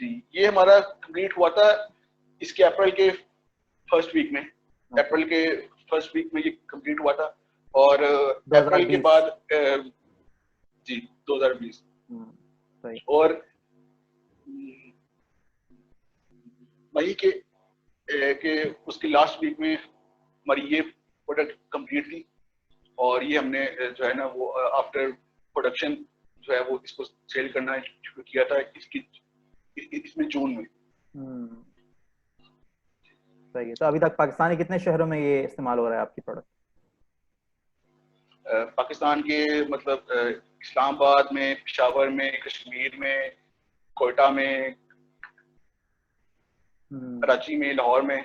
जी, ये हमारा कंप्लीट हुआ था इसके अप्रैल के फर्स्ट वीक में। अप्रैल के फर्स्ट वीक में ये कंप्लीट हुआ था, और अप्रैल के बाद जी 2020 और मई के उसके लास्ट वीक में हमारी ये प्रोडक्ट कंप्लीट थी, और ये हमने जो है ना वो आफ्टर प्रोडक्शन जो है वो इसको सेल करना शुरू किया था इसमें जून में। सही है। तो अभी तक पाकिस्तान के कितने शहरों में ये इस्तेमाल हो रहा है आपकी प्रोडक्ट? पाकिस्तान के मतलब इस्लामाबाद में, पेशावर में, कश्मीर में, कोयटा में, कराची में, लाहौर में,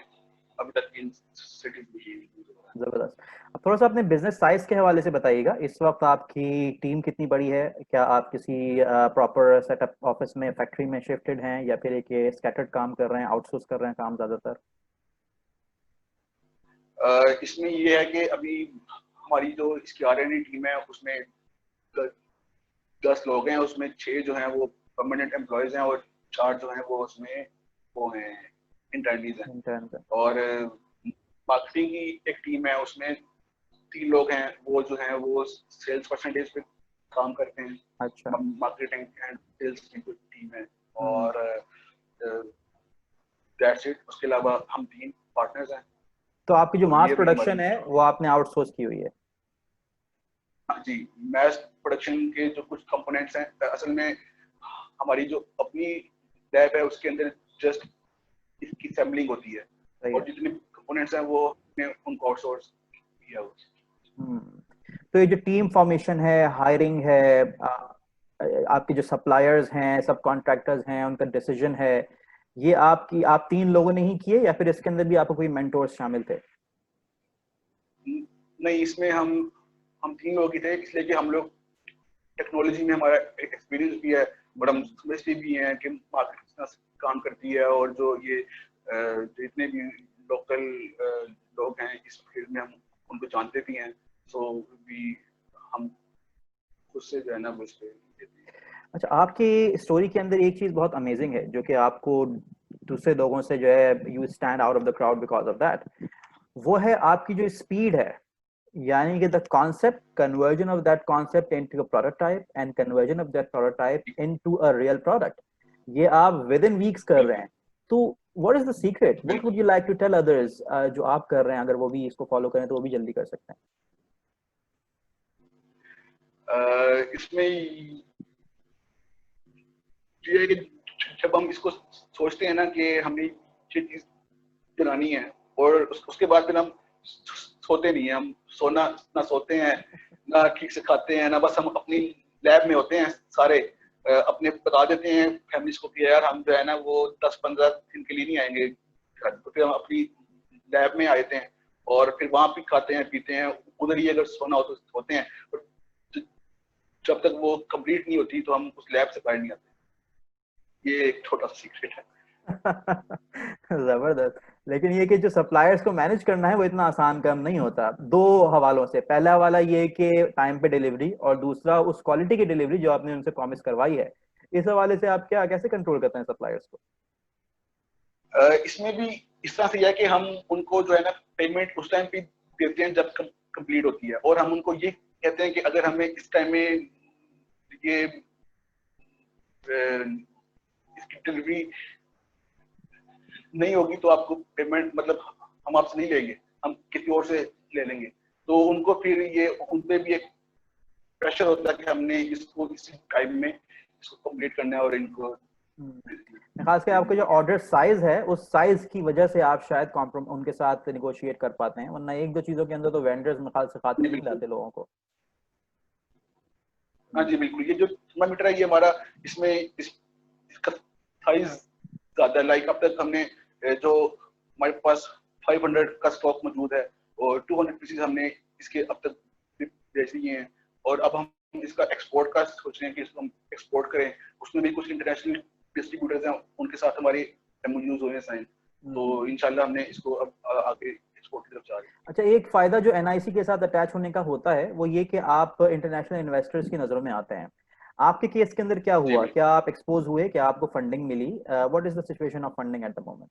अभी तक इन सिटीज में। जबरदस्त। अब थोड़ा सा अपने बिजनेस साइज के हवाले से बताइएगा। इस वक्त आपकी टीम कितनी बड़ी है? क्या आप किसी प्रॉपर सेटअप ऑफिस में, फैक्ट्री में शिफ्टेड हैं, या फिर एक स्कैटर्ड काम कर रहे हैं, आउटसोर्स कर रहे हैं काम ज्यादातर? इसमें ये है कि अभी हमारी जो इसकी R&D टीम है उसमें 10 लोग हैं, उसमें 6 जो हैं वो परमानेंट एम्प्लॉयज हैं और 4 जो हैं वो उसमें वो हैं इंटर्नीज हैं। और मार्केटिंग की एक टीम है, उसमें 3 लोग हैं, वो जो हैं वो सेल्स परसेंटेज पे काम करते हैं। अच्छा। मार्केटिंग एंड सेल्स की टीम है, और दैट्स इट। उसके अलावा हम 3 पार्टनर्स हैं। तो आपकी जो मास ये भी प्रोडक्शन हमारी है वो आपने आउटसोर्स की हुई है? हाँ जी, मैथ प्रोडक्शन के जो कुछ कंपोनेंट्स हैं, असल में हमारी जो अपनी लैब है उसके अंदर जस्ट इसकी सैम्पलिंग होती है, सही और है। जितने कंपोनेंट्स हैं वो हमने उनको आउटसोर्स किया हुआ है। हम्म, तो ये जो टीम फॉर्मेशन है, हायरिंग है, आपके जो सप्लायर्स हैं, सब कॉन्ट्रैक्टर्स हैं, उनका डिसीजन है, ये आप 3 लोगों ने ही किए या फिर इसके अंदर भी आपको कोई मेंटोर्स शामिल थे? नहीं, इसमें हम 3 लोग ही थे, इसलिए कि हम लोग टेक्नोलॉजी में हमारा एक्सपीरियंस भी है और हम समझते भी हैं कि मार्केट किस तरह से काम करती है, और जो ये जितने भी लोकल लोग हैं इस फील्ड में हम उनको जानते भी हैं, सो भी हम खुद से जो है ना वो इस पे देते हैं। अच्छा, आपकी स्टोरी के अंदर एक चीज बहुत अमेजिंग है जो कि आपको दूसरे लोगों से जो है, you stand out of the crowd because of that, वो है आपकी जो स्पीड है। यानी कि the concept conversion of that concept into a prototype and conversion of that prototype into a real product, ये आप विद इन वीक्स कर रहे बिल्कुल हैं। तो what is the secret, what बिल्कुल। Would you like to tell others जो आप कर रहे हैं, अगर वो भी इसको फॉलो करें तो वो भी जल्दी कर सकते हैं? इसमें ये है कि जब हम इसको सोचते हैं ना कि हमें ये चीज बनानी है, और उसके बाद फिर हम सोते नहीं है, हम सोना ना सोते हैं, ना ठीक से खाते हैं, ना बस हम अपनी लैब में होते हैं सारे, अपने बता देते हैं फैमिलीज को कि यार हम जो है ना वो 10-15 दिन के लिए नहीं आएंगे घर, तो फिर हम अपनी लैब में आते हैं और फिर वहां भी खाते हैं पीते हैं, उधर ही अगर सोना हो तो सोते हैं, और जब तक वो कंप्लीट नहीं होती तो हम उस लैब से बाहर नहीं आते। ये एक छोटा सा सीक्रेट है। जबरदस्त। लेकिन ये कि जो सप्लायर्स को मैनेज करना है वो इतना आसान काम नहीं होता, दो हवालों से। पहला हवाला ये कि टाइम पे डिलीवरी, और दूसरा उस क्वालिटी की डिलीवरी जो आपने उनसे प्रॉमिस करवाई है। इस हवाले से आप क्या कैसे कंट्रोल करते हैं सप्लायर्स को? इसमें भी इस तरह से है कि हम उनको जो है ना पेमेंट उस टाइम पे देते हैं जब कंप्लीट होती है, और हम उनको ये कहते हैं कि अगर हमें इस टाइम में ये इसकी डिलीवरी नहीं होगी तो आपको पेमेंट मतलब हम आपसे नहीं लेंगे, हम किसी और से ले लेंगे। तो उनको फिर ये उन पे भी एक प्रेशर होता है कि हमने इसको इसी टाइम में इसको कंप्लीट करना है और इनको खास कर आपका जो ऑर्डर साइज है, उस साइज की वजह से आप शायद कॉम्प्रोम उनके साथ निगोशिएट कर पाते हैं, वरना एक दो चीजों के अंदर तो वेंडर्स में खास खाते नहीं बिल्कुल। लाते लोगों को। हाँ जी बिल्कुल, ये जो थर्मामीटर है ये हमारा इसमें इसका साइज ज्यादा, लाइक अब तक हमने जो हमारे पास 500 का स्टॉक मौजूद है और 200 पीसेस हमने इसके अब तक बेच दिए हैं, और अब हम इसका एक्सपोर्ट का सोच रहे हैं कि इसको हम एक्सपोर्ट करें। उसमें भी कुछ इंटरनेशनल डिस्ट्रीब्यूटर्स हैं, उनके साथ हमारी एमओयूज हुए हैं साइन, तो इंशाल्लाह हमने इसको अब आगे एक्सपोर्ट की तरफ जा रहे हैं। अच्छा, एक फायदा जो एनआईसी के साथ अटैच होने का होता है वो ये कि आप इंटरनेशनल इन्वेस्टर्स की नजरों में आते हैं। आपके केस के अंदर क्या जी हुआ, बिल्कुल। क्या आप एक्सपोज हुए, क्या आपको फंडिंग मिली? What is the situation of funding at the moment?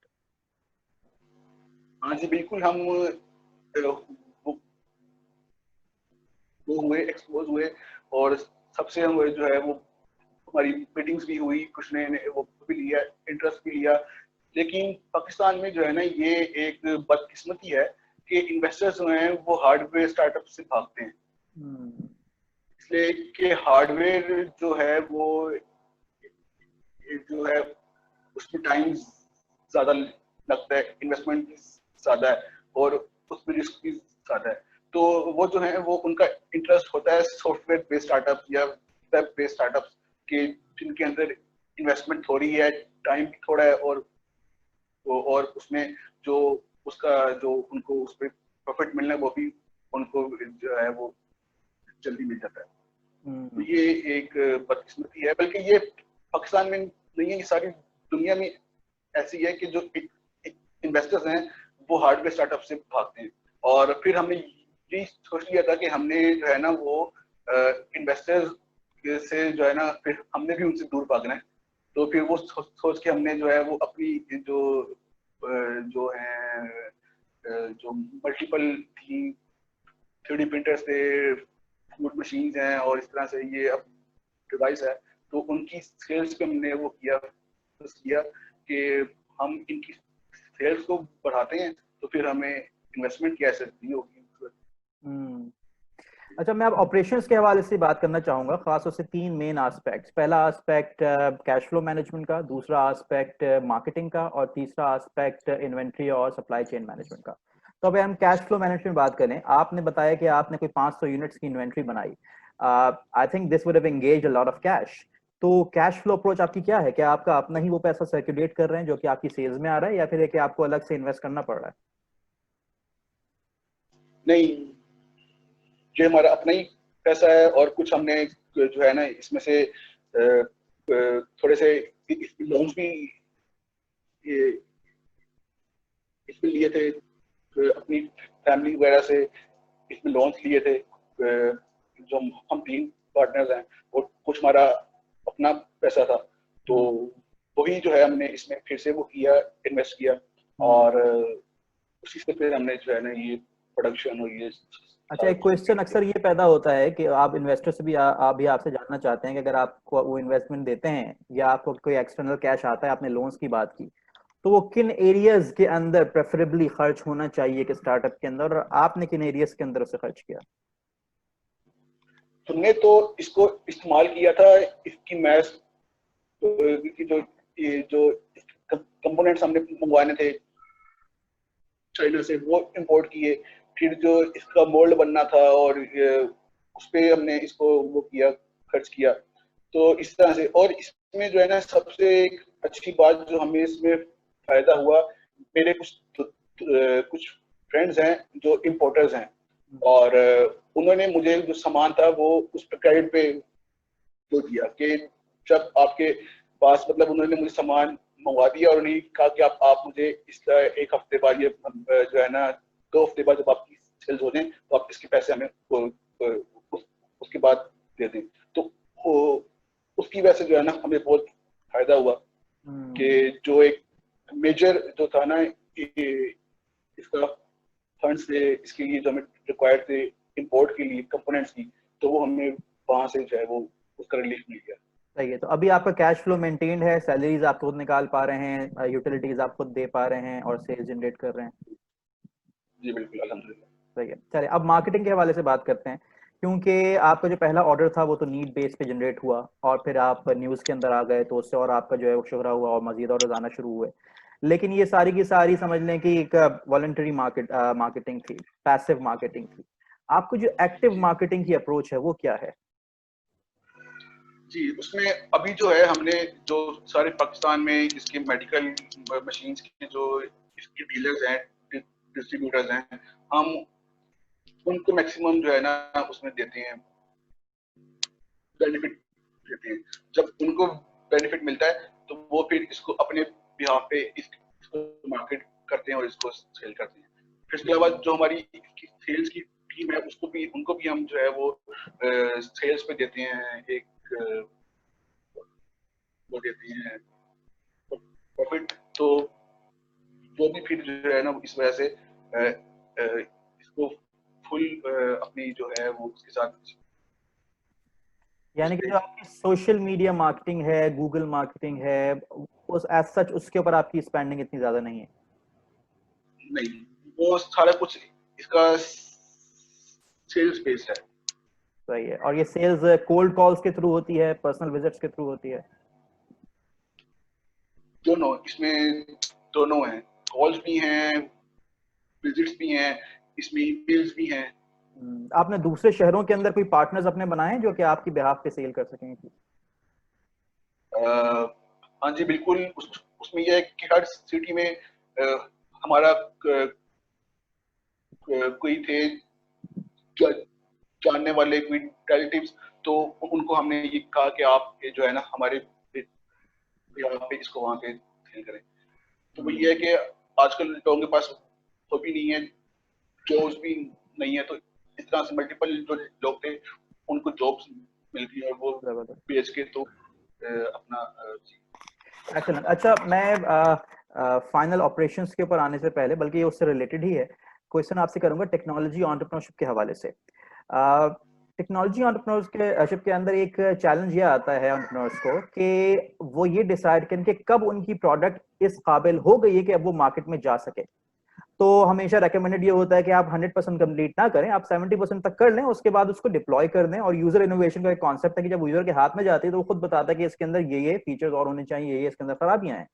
हाँ जी बिल्कुल, हम वो हुए, एक्सपोज हुए, और सबसे हम जो है वो हमारी मीटिंग्स भी हुई, कुछ ने वो भी लिया, इंटरेस्ट भी लिया। लेकिन पाकिस्तान में जो है ना ये एक बदकिस्मती है कि इन्वेस्टर्स जो हैं वो हार्डवेयर स्टार्टअप से भागते हैं, इसलिए कि हार्डवेयर जो है वो जो है उसमें टाइम ज्यादा लगता है, इन्वेस्टमेंट ज्यादा है, और उसमें रिस्क भी ज्यादा है। तो वो जो है वो उनका इंटरेस्ट होता है सॉफ्टवेयर बेस्ड स्टार्टअप या वेब बेस्ड स्टार्टअप के, जिनके अंदर इन्वेस्टमेंट थोड़ी है, टाइम भी थोड़ा है, और उसमें जो उसका जो उनको उस पर प्रॉफिट मिलना है वो भी उनको जो है वो जल्दी मिल जाता है। तो ये एक बदकिस्मती है, बल्कि ये पाकिस्तान में नहीं है, ये सारी दुनिया में ऐसी है कि जो इन्वेस्टर्स हैं वो हार्डवेयर स्टार्टअप से भागते हैं। और फिर हमने ये सोच लिया था कि हमने जो है ना वो इन्वेस्टर्स से जो है ना फिर हमने भी उनसे दूर भागना है। तो फिर वो सोच के हमने जो है वो अपनी जो जो है जो मल्टीपल थी 3D प्रिंटर्स थे, फूड मशीन्स हैं, और इस तरह से ये अब डिवाइस है, तो उनकी सेल्स पे हमने वो किया कि हम इनकी सेल्स को बढ़ाते हैं तो फिर हमें इन्वेस्टमेंट की एसेट भी होगी। हम्म अच्छा, मैं अब ऑपरेशंस के हवाले से बात करना चाहूंगा, खासतौर से 3 मेन एस्पेक्ट्स। पहला एस्पेक्ट कैश फ्लो मैनेजमेंट का, दूसरा एस्पेक्ट मार्केटिंग का, और तीसरा एस्पेक्ट इन्वेंट्री और सप्लाई चेन मैनेजमेंट का। तो अगर हम कैश फ्लो मैनेजमेंट बात करें, आपने बताया कि आपने कोई 500 यूनिट्स की इन्वेंट्री बनाई। I think this would have engaged a lot of cash. तो कैश फ्लो अप्रोच आपकी क्या है? क्या आपका अपना ही वो पैसा सर्कुलेट कर रहे हैं जो कि आपकी सेल्स में आ रहा है, या फिर है कि आपको अलग से इन्वेस्ट करना पड़ रहा है? नहीं, ये हमारा अपना ही पैसा है, और कुछ हमने जो है ना इसमें से थोड़े से लोन्स भी ये इसमें लिए थे, अपनी फैमिली वगैरह से इसमें लोन्स लिए थे। जो हम 3 पार्टनर्स हैं, और कुछ हमारा अपना पैसा था, तो वही जो है हमने इसमें फिर से वो किया, इन्वेस्ट किया, और उसी से फिर हमने जो है ना ये प्रोडक्शन और ये अच्छा, एक क्वेश्चन अक्सर ये पैदा होता है कि आप इन्वेस्टर से भी आप भी आपसे जानना चाहते हैं कि अगर आपको वो इन्वेस्टमेंट देते हैं या आपको कोई एक्सटर्नल कैश आता है, आपने लोन्स की बात की, तो वो किन एरियाज के अंदर प्रेफरेबली खर्च होना चाहिए कि स्टार्टअप के अंदर, और आपने किन एरियाज के अंदर उसे खर्च किया? हमने तो इसको इस्तेमाल किया था, इसकी मैथ की जो कंपोनेंट्स हमने मंगवाने थे चाइना से, वो इंपोर्ट किए। फिर जो इसका मोल्ड बनना था, और उस पे हमने इसको वो किया, खर्च किया। तो इस तरह से, और इसमें जो है ना सबसे एक अच्छी बात जो हमें इसमें फायदा हुआ, मेरे कुछ फ्रेंड्स हैं जो इम्पोर्टर्स हैं, और उन्होंने मुझे जो सामान था वो उस पर क्रेडिट पे जो दिया, कि जब आपके पास मतलब उन्होंने मुझे सामान मंगवा दिया, और उन्हें कहा कि आप मुझे इसका 1 हफ्ते बाद, ये जो है ना 2 हफ्ते बाद जब आपकी सेल्स हो जाए, तो आप इसके पैसे हमें उसके बाद दे दें। तो उसकी वजह से जो है ना हमें बहुत फायदा हुआ, कि जो एक मेजर जो था ना इसका फंड्स थे, इसके लिए जो हमें रिक्वायर्ड थे इंपोर्ट के लिए कंपोनेंट्स की, तो वो हमें वहां से जो है वो उसका रिलीफ मिल गया। सही है। तो अभी आपका कैश फ्लो मेंटेन्ड है, सैलरीज आप खुद निकाल पा रहे हैं, यूटिलिटीज आप खुद दे पा रहे हैं, और सेल्स जनरेट कर रहे हैं? जी बिल्कुल, अल्हम्दुलिल्लाह। सही है। चलिए, अब मार्केटिंग के हवाले से बात करते हैं, क्योंकि आपका जो पहला ऑर्डर था वो तो नीड बेस पे जनरेट हुआ, और फिर आप न्यूज़ के अंदर आ गए, तो उससे और आपका जो है वो शोहरा हुआ और मजीद ऑर्डर आना शुरू हुए। लेकिन ये सारी की सारी समझ लें कि एक वॉलंटरी मार्केटिंग थी, पैसिव मार्केटिंग थी। आपको जो एक्टिव जी मार्केटिंग की अप्रोच है वो क्या है? जी, उसमें अभी जो है हमने जो सारे पाकिस्तान में इसके मेडिकल मशीन्स के जो इसके डीलर्स हैं, डिस्ट्रीब्यूटर्स हैं, हम उनको मैक्सिमम जो है ना उसमें देते हैं, बेनिफिट देते हैं। जब उनको बेनिफिट मिलता है, तो वो फिर इसको अपने बिहाफ पे इसको मार्केट करते हैं और इसको सेल करते हैं। फिर इसके अलावा जो हमारी सेल्स की टीम है, उसको भी उनको भी हम जो है वो सेल्स पे देते हैं, एक वो देते हैं प्रॉफिट। तो वो भी फिर जो है ना इस वजह से इसको फुल अपनी जो है वो उसके साथ उस यानी कि पे जो आपकी सोशल मीडिया मार्केटिंग है, गूगल मार्केटिंग है, उस एज सच उसके ऊपर आपकी स्पेंडिंग इतनी ज्यादा नहीं है? नहीं, वो सारा कुछ इसका सेल्स बेस्ड है। सही है। और ये सेल्स कोल्ड कॉल्स के थ्रू होती है, पर्सनल विजिट्स के थ्रू होती है? दोनों इसमें, दोनों हैं, कॉल्स भी हैं, विजिट्स भी हैं, इसमें ईमेल्स भी हैं। आपने दूसरे शहरों के अंदर कोई पार्टनर्स अपने बनाए हैं जो कि आपकी बिहाफ पे सेल कर सकें? हाँ जी बिल्कुल, उसमें यह है कि हर सिटी में हमारा कोई थे जानने वाले, कोई रिलेटिव्स, तो उनको हमने ये कहा कि आप ये जो है ना हमारे यहाँ पे इसको वहाँ पे सेल करें। तो वो ये है कि आजकल लोगों के पास वो भी नहीं है, जॉब्स भी नहीं है, तो इस तरह से मल्टीपल जो लोग थे उनको जॉब्स मिल गई, और वो जबरदस्त। बेच के तो अपना एक्सीलेंट। अच्छा, मैं फाइनल ऑपरेशंस के ऊपर आने से पहले, बल्कि ये उससे रिलेटेड ही है, क्वेश्चन आपसे करूंगा टेक्नोलॉजी एंटरप्रेन्योरशिप के हवाले से। टेक्नोलॉजी एंटरप्रेन्योरशिप के अंदर एक चैलेंज ये आता है एंटरप्रेन्योर्स को कि वो ये डिसाइड करें कि कब उनकी प्रोडक्ट इस काबिल हो गई है कि अब वो मार्केट में जा सके। तो हमेशा रेकमेंडेड ये होता है कि आप 100% कंप्लीट ना करें, आप 70% तक कर लें, उसके बाद उसको डिप्लॉय कर दें। और यूजर इनोवेशन का एक कॉन्सेप्ट है कि जब यूजर के हाथ में जाती है तो वो खुद बताता है कि इसके अंदर ये फीचर्स और होने चाहिए, ये इसके अंदर खराबियां हैं।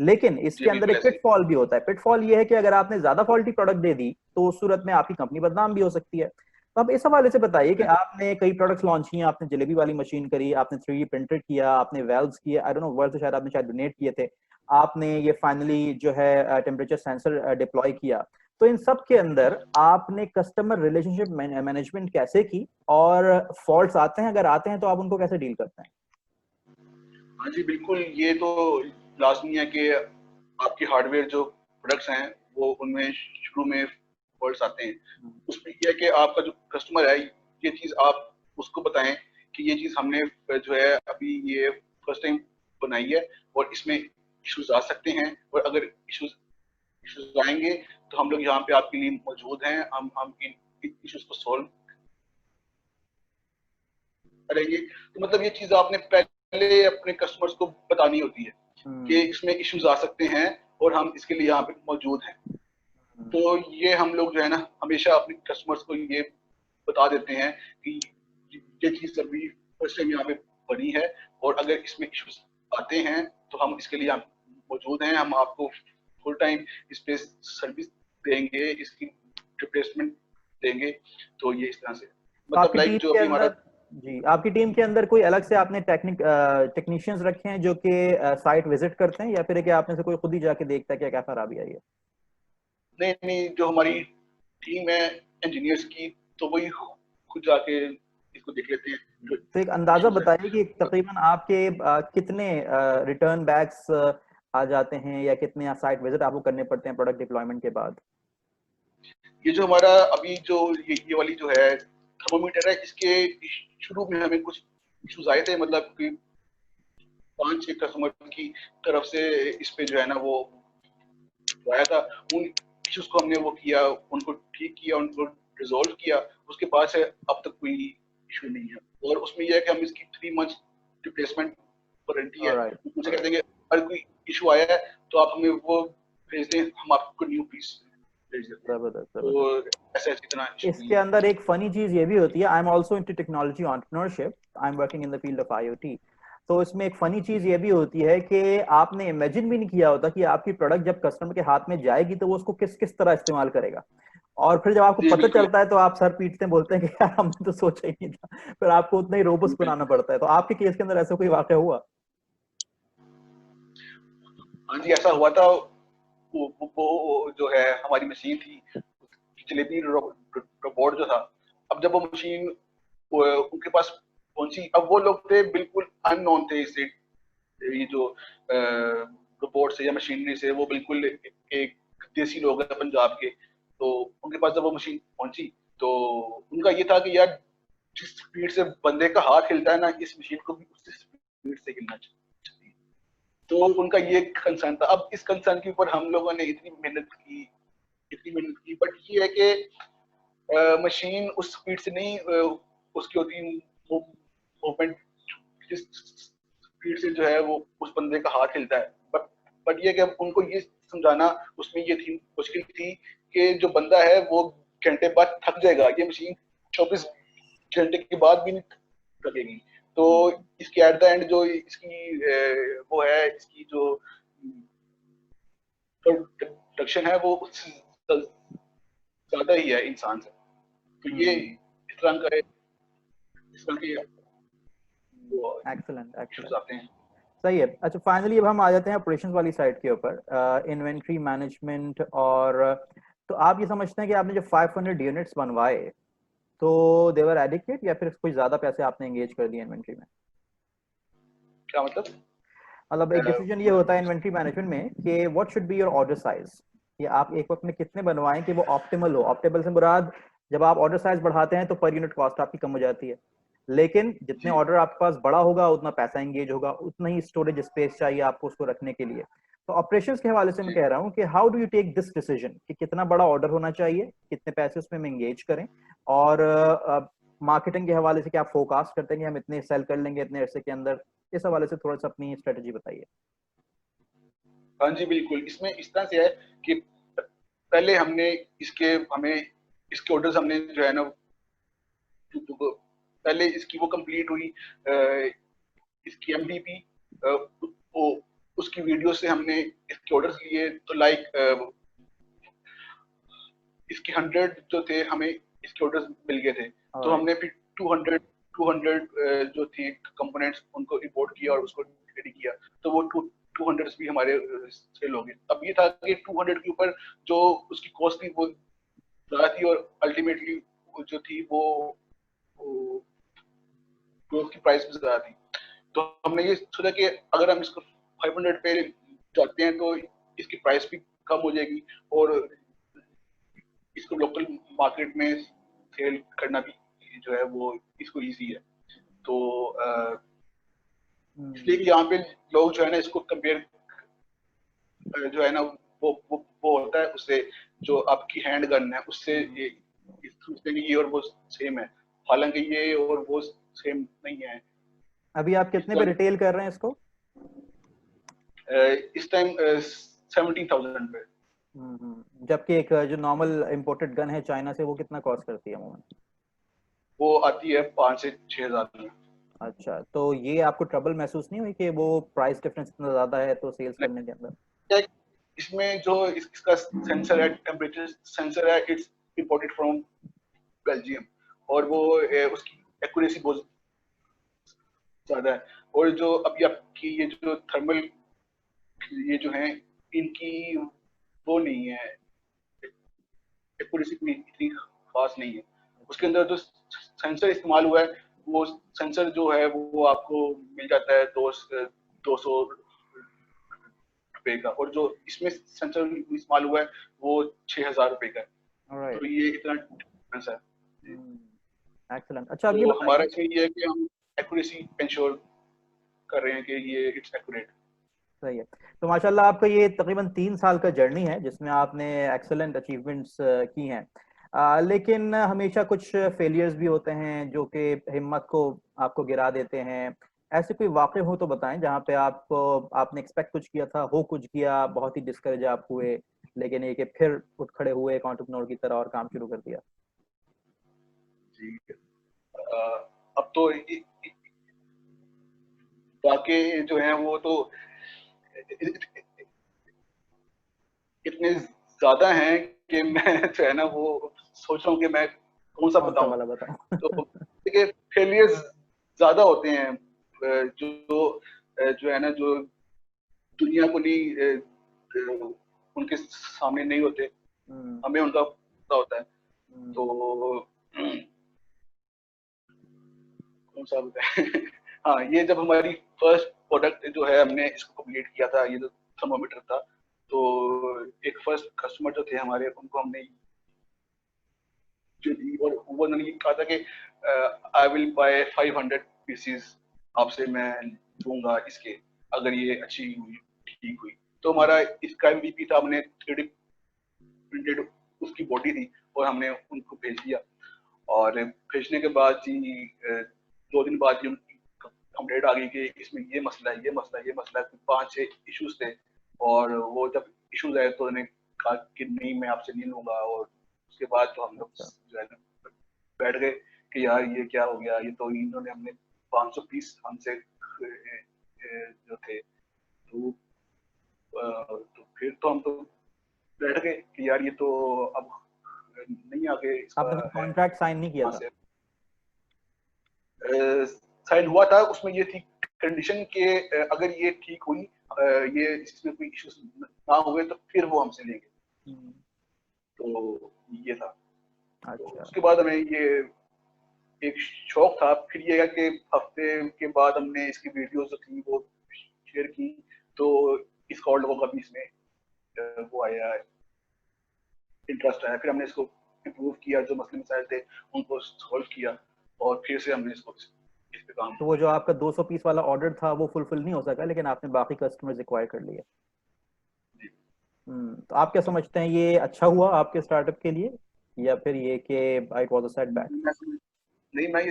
लेकिन जी इसके अंदर बिल्कुल एक ऐसे ही। पिटफॉल भी होता है। पिटफॉल ये है कि अगर आपने ज्यादा क्वालिटी प्रोडक्ट दे दी तो उस सूरत में आपकी कंपनी बदनाम भी हो सकती है। तो आप इस हवाले से बताइए कि आपने कई प्रोडक्ट्स लॉन्च किए, आपने जलेबी वाली मशीन करी, आपने 3D प्रिंटर किया, आपने वेल्व्स किए, आई डोंट नो वर्ल्ड शायद आपने शायद डोनेट किए थे, आपने ये फाइनली जो है टेम्परेचर सेंसर डिप्लॉय किया। तो इन सब के अंदर आपने कस्टमर रिलेशनशिप मैनेजमेंट कैसे की, और फॉल्ट्स आते हैं, अगर आते हैं तो आप उनको कैसे डील करते हैं? हाँ जी बिल्कुल, ये तो लाजमी है कि आपके हार्डवेयर जो प्रोडक्ट्स हैं वो उनमें शुरू में फॉल्ट्स आते हैं। उसमें यह है कि आपका जो कस्टमर है ये चीज़ आप उसको बताएं कि ये चीज़ हमने जो है अभी ये फर्स्ट टाइम बनाई है और इसमें इश्यूज आ सकते हैं, और अगर इश्यूज आएंगे तो हम लोग यहाँ पे आपके लिए मौजूद हैं, हम इन इश्यूज को सॉल्व करेंगे। तो मतलब ये चीज़ आपने पहले अपने कस्टमर्स को बतानी होती है कि इसमें इश्यूज आ सकते हैं और हम इसके लिए यहाँ पे मौजूद हैं। तो ये हम लोग जो है ना हमेशा अपने कस्टमर्स को ये बता देते हैं कि ये चीज अभी फर्स्ट टाइम यहाँ पे बनी है, और अगर इसमें इश्यूज आते हैं तो हम इसके लिए यहाँ मौजूद हैं, हम आपको फुल टाइम इस पे सर्विस देंगे, इसकी रिप्लेसमेंट देंगे। तो ये इस तरह से तो मतलब आपकी लाइक टीम जो के अभी हमारा। अंदर, जी आपकी टीम के अंदर कोई अलग से आपने टेक्नीशियंस रखे हैं जो कि साइट विजिट करते हैं, या फिर है कि आपने से कोई खुद ही जाके देखता है कि क्या खराबी आई है? नहीं नहीं, जो हमारी टीम है इंजीनियर्स की, तो वही खुद जाके इसको देख लेते हैं जो तो एक अंदाजा इश्यूज है। बताइए कि तकरीबन आपके कितने रिटर्न बैक्स आ जाते हैं, या कितने साइट विजिट आपको करने पड़ते हैं प्रोडक्ट डिप्लॉयमेंट के बाद? ये जो हमारा अभी जो ये वाली जो है थर्मोमीटर है, इसके शुरू में हमें कुछ इश्यूज आए थे, मतलब कि 5-6 कस्टमर की तरफ से इस पे जो है ना वो आया था। उन इश्यूज को हमने वो किया, उनको ठीक किया, उनको रिजोल्व किया। उसके बाद से अब तक कोई इशू नहीं है, और उसमें यह है कि हम इसकी 3 मंथ रिप्लेसमेंट वारंटी है। ऑलराइट। उनसे कहते हैं कि अगर कोई इशू आया है तो आप हमें वो भेज दें, हम आपको न्यू पीस भेज देते हैं। जबरदस्त तो जबरदस्त। ऐसे ऐसी इतना इशू नहीं इसके है। अंदर एक फनी चीज ये भी होती है, I am also into technology entrepreneurship, I am working in the field of IoT. तो इसमें एक फनी चीज ये भी होती है कि आपने इमेजिन भी नहीं किया होता कि आपकी प्रोडक्ट जब कस्टमर के हाथ में जाएगी तो वो उसको किस किस तरह इस्तेमाल करेगा। और फिर जब आपको जी पता बिल्कुल चलता है तो आप सर पीटते हैं, बोलते हैं कि यार हमने तो सोचा ही नहीं था। फिर आपको उतना ही रोबस्ट बिल्कुल। बनाना पड़ता है। तो आपके केस के अंदर ऐसा कोई वाकया हुआ? हाँ जी, ऐसा हुआ था। वो जो है हमारी मशीन थी, जलेबी रोबोट जो था। अब जब वो मशीन उनके पास पहुंची, अब वो लोग थे बिल्कुल अननोन थे इससे, ये जो रोबोट से या मशीनरी से, वो बिल्कुल एक देसी लोग हैं पंजाब के। तो उनके पास जब वो मशीन पहुंची तो उनका ये था कि यार जिस स्पीड से बंदे का हाथ हिलता है ना, इस मशीन को भी उसी स्पीड से हिलना चाहिए। तो उनका ये कंसर्न था। अब इस कंसर्न के ऊपर हम लोगों ने इतनी मेहनत की, बट ये है कि मशीन उस स्पीड से नहीं उसकी होती मूवमेंट जिस स्पीड से जो है वो उस बंदे का हाथ हिलता है। बट ये कि उनको ये समझाना उसमें ये थी मुश्किल थी कि जो बंदा है वो घंटे बाद थक जाएगा, ये मशीन 24 घंटे के बाद भी नहीं थकेगी। तो इसकी एट द एंड जो इसकी वो है, इसकी जो प्रोडक्शन है वो उससे ज्यादा ही है इंसान से। तो ये इस तरह के वो एक्सलेंट इश्यूज एक्सलेंट। आते हैं। सही है। अच्छा, फाइनली अब हम आ जाते हैं ऑपरेशंस वाली साइड के ऊपर, इन्वेंट्री मैनेजमेंट। और तो आप ये समझते हैं कि आपने जो 500 यूनिट्स बनवाए तो दे वर एडिक्वेट, या फिर कुछ ज्यादा पैसे आपने एंगेज कर दिए इन्वेंट्री में? क्या मतलब? मतलब एक डिसीजन ये होता है इन्वेंट्री मैनेजमेंट में कि what should be your order size, कि आप एक वक्त में कितने बनवाएं कि वो ऑप्टिमल हो। ऑप्टिमल से मुराद, जब आप ऑर्डर साइज बढ़ाते हैं तो पर यूनिट कॉस्ट आपकी कम हो जाती है, लेकिन जितने जी ऑर्डर आपके पास बड़ा होगा उतना पैसा एंगेज होगा, उतना ही स्टोरेज स्पेस चाहिए आपको उसको रखने के लिए। तो ऑपरेशंस के हवाले से मैं जी कह रहा हूँ कि how do you take this decision कि कितना बड़ा ऑर्डर होना चाहिए, कितने पैसे उसमें हम एंगेज करें, और मार्केटिंग के हवाले से क्या आप फोरकास्ट करते हैं कि हम इतने सेल कर लेंगे इतने अरसे के अंदर? इस हवाले से थोड़ा सा अपनी स्ट्रेटजी बताइए। हाँ जी बिल्कुल, इसमें इस तरह से है कि पहले हमने हमें इसके ऑर्डर्स हमने जो है ना पहले इसकी वो कंप्लीट हुई, इसकी एमडीपी, वो उसकी वीडियो से हमने इसके ऑर्डर्स लिए, तो लाइक इसके 100 जो थे हमें इसके ऑर्डर्स मिल गए थे। तो हमने फिर 200 जो थे कंपोनेंट्स उनको इंपोर्ट किया और उसको रेडी किया, तो वो 200 भी हमारे सेल हो गए। अब ये था कि 200 के ऊपर जो उसकी कॉस्ट थी वो ज्यादा थी, और अल्टीमेटली जो थी वो उसकी प्राइस भी ज्यादा थी। तो हमने ये सोचा कि अगर हम इसको 500 पे जाते हैं तो इसकी प्राइस भी कम हो जाएगी, और इसको लोकल मार्केट में सेल करना भी जो है वो इसको इजी है। तो इसलिए कि यहाँ पे लोग जो है ना इसको कंपेयर जो है ना वो होता है उससे, जो आपकी हैंड गन है उससे ये सोचते हैं कि ये और वो सेम है, हालांकि ये और वो सेम नहीं है। अभी आप कितने पे रिटेल कर रहे हैं इसको? इस टाइम 17,000 पे। जबकि एक जो नॉर्मल इंपोर्टेड गन है चाइना से वो कितना कॉस्ट करती है अमूमन? वो आती है 5 से 6 हज़ार में। अच्छा, तो ये आपको ट्रबल महसूस नहीं हुई कि वो प्राइस डिफरेंस इतना ज्यादा है तो सेल्स करने के अंदर? इसमें जो इसका सेंसर है, टेम्परेचर सेंसर है, इट्स इंपोर्टेड फ्रॉम बेल्जियम, और वो उसकी एक्यूरेसी बहुत ज्यादा है। और जो अभी आपकी ये जो थर्मल ये जो है इनकी वो नहीं है, एक्यूरेसी इतनी खास नहीं है। उसके अंदर जो सेंसर इस्तेमाल हुआ है वो सेंसर जो है वो आपको मिल जाता है 200 रुपए का, और जो इसमें सेंसर इस्तेमाल हुआ है वो 6,000 रुपए का है। तो ये इतना डिफरेंस है। एक्सीलेंट। अच्छा, तो हमारा इसमें ये है कि हम एक्यूरेसी इंश्योर कर रहे हैं कि ये इट्स एक्यूरेट। सही है। तो माशाल्लाह आपका ये तकरीबन 3 साल का जर्नी है जिसमें आपने एक्सेलेंट अचीवमेंट्स की हैं, लेकिन हमेशा कुछ फेलियर्स भी होते हैं जो कि हिम्मत को आपको गिरा देते हैं। ऐसे कोई वाक़या हो तो बताएं जहाँ पे आपने एक्सपेक्ट कुछ किया था, हो कुछ किया, बहुत ही डिस्करेज आप हुए, लेकिन ये कि फिर उठ खड़े हुए एक एंटरप्रेन्योर की तरह और काम शुरू कर दिया। जी, अब तो वाकई जो है वो तो इतने ज्यादा हैं कि मैं जो है ना वो सोच रहा हूँ कि मैं कौन सा बताऊं। तो देखिए फेलियर्स ज्यादा होते हैं, जो है ना जो दुनिया को नहीं उनके सामने नहीं होते, हमें उनका पता होता है। तो कौन सा बताए हाँ, ये जब हमारी फर्स्ट प्रोडक्ट जो है हमने इसको कंप्लीट किया था, ये जो थर्मोमीटर था, तो एक फर्स्ट कस्टमर जो थे हमारे उनको हमने जो दी, और वो उन्होंने ये कहा था कि आई विल बाय 500 पीसीज आपसे मैं लूंगा इसके, अगर ये अच्छी हुई ठीक हुई। तो हमारा इसका एमवीपी था, हमने 3D प्रिंटेड उसकी बॉडी थी और हमने उनको भेज दिया। और भेजने के बाद जी 2 दिन बाद जी कंप्लेंट आ गई कि इसमें ये मसला है, ये मसला है, ये मसला है, 5-6 इश्यूज थे। और वो जब इश्यूज आए तो उन्होंने कहा कि नहीं मैं आपसे नहीं लूंगा। और उसके बाद तो हम लोग जो है बैठ गए कि यार ये क्या हो गया, ये तो इन्होंने हमने 500 पीस हमसे जो थे, तो फिर तो हम तो बैठ गए कि यार ये तो अब नहीं आगे इसका आपने कॉन्ट्रैक्ट साइन नहीं किया था? साइन हुआ था, उसमें ये थी कंडीशन के अगर ये ठीक हुई, ये इसमें कोई इश्यूज ना हुए तो फिर वो हमसे लेंगे। तो ये था। अच्छा। तो उसके बाद हमें ये एक शौक था। फिर ये है कि हफ्ते के बाद हमने इसकी वीडियोस जो थी वो शेयर की, तो इस और लोगों का भी इसमें वो आया, इंटरेस्ट आया। फिर हमने इसको इम्प्रूव किया, जो मसले मसाइल थे उनको सॉल्व किया, और फिर से हमने इसको इस पे काम। तो वो जो आपका 200 पीस वाला ऑर्डर था वो फुलफिल नहीं हो सका, लेकिन आपने बाकी कस्टमर्स एक्वायर कर लिए। तो आप क्या समझते हैं, ये अच्छा हुआ आपके स्टार्टअप के लिए, या फिर ये कि इट वाज अ सेटबैक? नहीं, मैं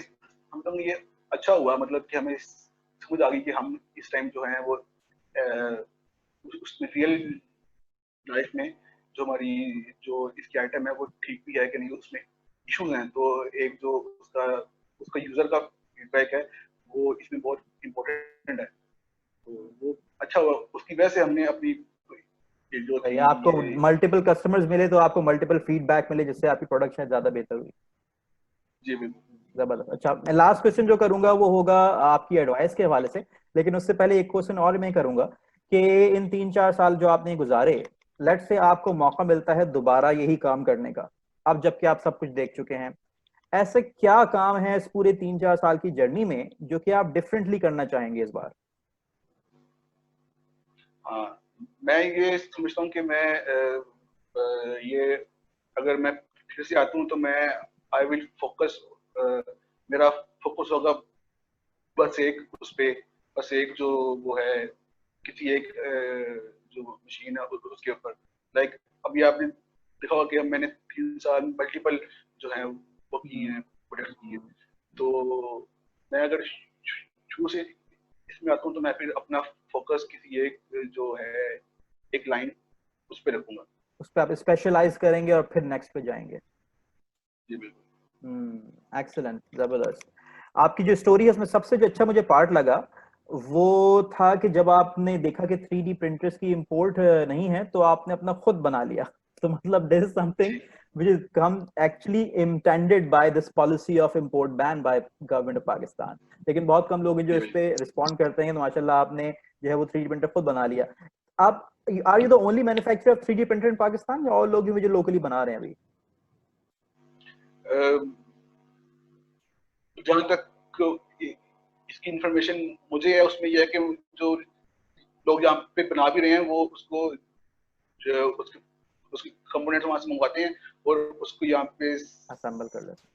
हम लोग ये अच्छा हुआ, मतलब कि हमें समझ आ गई कि हम इस टाइम जो है वो उसमें रियल लाइफ में जो हमारी जो इसकी आइटम है वो ठीक भी है कि नहीं, उसमें इश्यूज हैं। तो एक जो उसका उसका यूजर का फीडबैक है वो इसमें बहुत इम्पोर्टेंट है। तो वो अच्छा हुआ, उसकी वजह से हमने अपनी ये जो थी आपको ये, मल्टीपल कस्टमर्स मिले तो आपको मल्टीपल फीडबैक मिले, जिससे आपकी प्रोडक्ट शायद ज्यादा बेहतर हुई। जी बिल्कुल। जबरदस्त। अच्छा, मैं लास्ट क्वेश्चन जो करूंगा वो होगा आपकी एडवाइस के हवाले से, लेकिन उससे पहले एक क्वेश्चन और मैं करूंगा कि इन 3-4 साल जो आपने गुजारे, लेट से आपको मौका मिलता है दोबारा यही काम करने का, अब जबकि आप सब कुछ देख चुके हैं, ऐसे क्या काम है इस पूरे 3-4 साल की जर्नी में जो कि आप डिफरेंटली करना चाहेंगे इस बार? हाँ, मैं ये समझता हूँ कि मैं ये अगर मैं फिर से आता हूँ तो मैं आई विल फोकस, मेरा फोकस होगा बस एक उस पे, बस एक जो वो है किसी एक जो मशीन है उसके ऊपर। लाइक अभी आपने देखा होगा कि मैंने 3 साल मल्टीपल जो है वो की हैं, प्रोडक्ट की हैं। तो मैं अगर शुरू से इसमें आता हूँ तो मैं फिर अपना फोकस किसी एक जो है एक लाइन उस पर रखूंगा। उस पर आप स्पेशलाइज करेंगे और फिर नेक्स्ट पे जाएंगे। जी बिल्कुल। एक्सीलेंट, जबरदस्त। आपकी जो स्टोरी है उसमें सबसे जो अच्छा मुझे पार्ट लगा वो था कि जब आपने देखा कि 3D प्रिंटर्स की इंपोर्ट नहीं है तो आपने अपना खुद बना लिया। तो मतलब दिस इज समथिंग जी which is come actually intended by this policy of import ban by government of Pakistan। लेकिन बहुत कम लोग हैं जो जी इस पे बिल्कुल। रिस्पॉन्ड करते हैं। तो माशाल्लाह आपने जो है वो 3D प्रिंटर खुद बना लिया। आप are you the only manufacturer of 3D printer in Pakistan, या और लोग भी मुझे लोकली बना रहे हैं अभी? जहाँ तक इसकी इंफॉर्मेशन मुझे है उसमें यह है कि जो लोग यहाँ पे बना भी रहे हैं वो उसको उसके उसके कंपोनेंट्स वहां से मंगवाते हैं और उसको यहाँ पे असेंबल कर लेते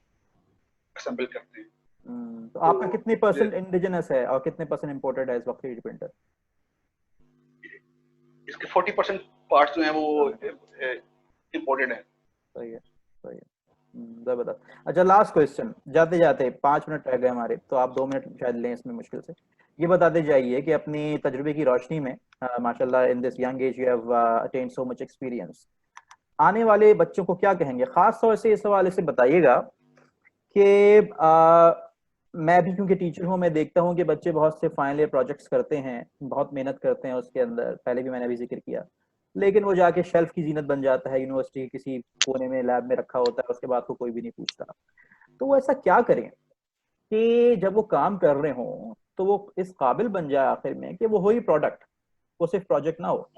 असेंबल करते हैं। हैं। तो तो आपका कितने परसेंट इंडिजिनस है और कितने परसेंट इंपोर्टेड है इस वक्त 3D प्रिंटर? इसके 40% पार्ट्स जो हैं वो सही इम्पोर्टेड हैं। है, सही है। जबरदस्त। अच्छा, लास्ट क्वेश्चन, जाते जाते 5 मिनट रह गए हमारे, तो आप 2 मिनट शायद लें इसमें मुश्किल से। ये बताते जाइए कि अपनी तजुर्बे की रोशनी में, माशाल्लाह in this young age you have attend so much experience, आने वाले बच्चों को क्या कहेंगे? खास तौर से इस हवाले से बताइएगा कि मैं भी क्योंकि टीचर हूँ, मैं देखता हूँ कि बच्चे बहुत से फाइनल ईयर प्रोजेक्ट्स करते हैं, बहुत मेहनत करते हैं उसके अंदर, पहले भी मैंने अभी जिक्र किया, लेकिन वो जाके शेल्फ की जीनत बन जाता है, यूनिवर्सिटी के किसी कोने में लैब में रखा होता है, उसके बाद को कोई भी नहीं पूछता। तो वो ऐसा क्या करें कि जब वो काम कर रहे हों तो वो इस काबिल बन जाए आखिर में कि वो हो ही प्रोडक्ट, वो सिर्फ प्रोजेक्ट ना हो?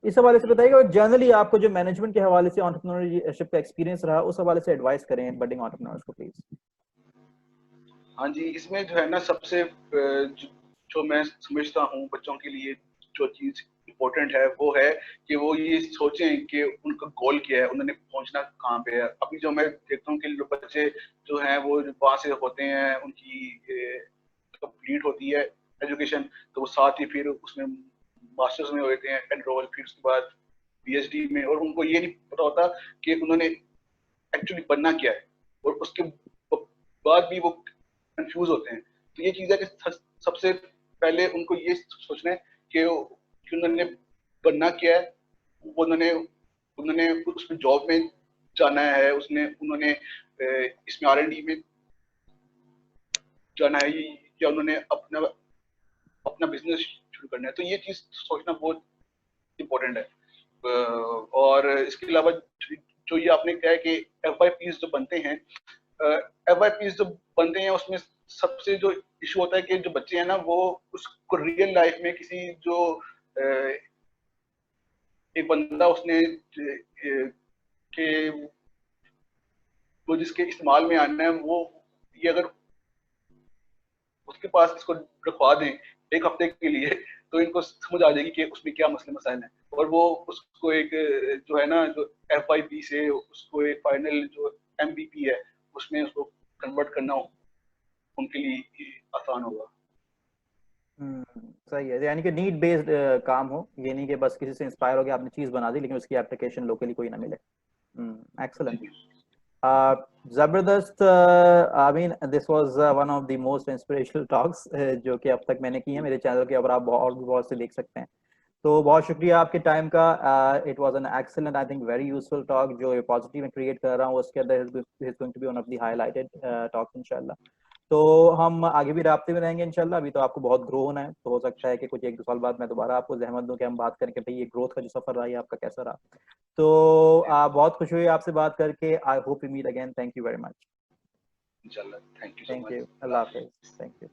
इस हवाले से बताइएगा। और जनरली आपको जो मैनेजमेंट के हवाले से एंटरप्रेन्योरशिप का एक्सपीरियंस रहा, उस हवाले से एडवाइस करें बडिंग एंटरप्रेन्योर्स को प्लीज। हाँ जी, इसमें जो है ना सबसे जो मैं समझता हूँ बच्चों के लिए जो चीज इम्पोर्टेंट है वो है कि वो ये सोचें कि उनका गोल क्या है, उन्होंने पहुंचना कहाँ पे है। अभी जो मैं देखता हूँ कि बच्चे जो हैं वो वहां से होते हैं, उनकी कंप्लीट होती है एजुकेशन, तो वो साथ ही फिर उसमें मास्टर्स में होते हैं एनरोल, फिर उसके बाद पीएचडी में, और उनको ये नहीं पता होता कि उन्होंने एक्चुअली बनना क्या है, और उसके बाद भी वो कंफ्यूज होते हैं। तो ये चीज है कि सबसे पहले उनको ये सोचना है कि उन्होंने बनना क्या है, वो उन्होंने उन्होंने उसमें जॉब में जाना है, उसने उन्होंने इसमें R&D में जाना है, या उन्होंने अपना अपना बिजनेस शुरू करना है। तो ये चीज सोचना बहुत इम्पोर्टेंट है। और इसके अलावा जो ये आपने कहा है कि FYPs जो बनते हैं, FYPs जो बनते हैं उसमें सबसे जो इशू होता है कि जो बच्चे हैं ना वो उसको रियल लाइफ में किसी जो एक बंदा उसने कि वो जिसके इस्तेमाल में आना है, वो ये अगर उसके पास इसको रखवा दें 1 हफ्ते के लिए तो इनको समझ आ जाएगी कि उसमें क्या मसले मसाइल हैं, और वो उसको एक जो है ना जो FYP से उसको एक फाइनल जो MVP है उसमें उसको कन्वर्ट करना उनके लिए आसान होगा। सही है, यानी कि नीड बेस्ड काम हो, ये नहीं कि बस किसी से इंस्पायर हो गया आपने चीज बना दी लेकिन उसकी एप्लीकेशन लोकली कोई ना मिले। जी एक्सेलेंट। जी। जबरदस्त। I mean this was one of the most inspirational talks जो कि अब तक मैंने की है मेरे चैनल के ऊपर, आप और भी बहुत से देख सकते हैं। तो बहुत शुक्रिया आपके टाइम का। It was an excellent, I think very useful talk. जो पॉजिटिव में क्रिएट कर रहा हूँ उसके अंदर is going to be one of the highlighted talks इंशाल्लाह। तो हम आगे भी राब्ते में रहेंगे इंशाल्लाह। अभी तो आपको बहुत ग्रो होना है, तो हो सकता है कि कुछ 1-2 साल बाद मैं दोबारा आपको ज़हमत दूं कि हम बात करें कि भाई ये ग्रोथ का जो सफर रहा है आपका कैसा रहा। तो बहुत खुशी हुई आपसे बात करके। I hope we meet again. Thank you very much. इंशाल्लाह। Thank you so thank much. You. अल्लाह हाफिज। Thank you.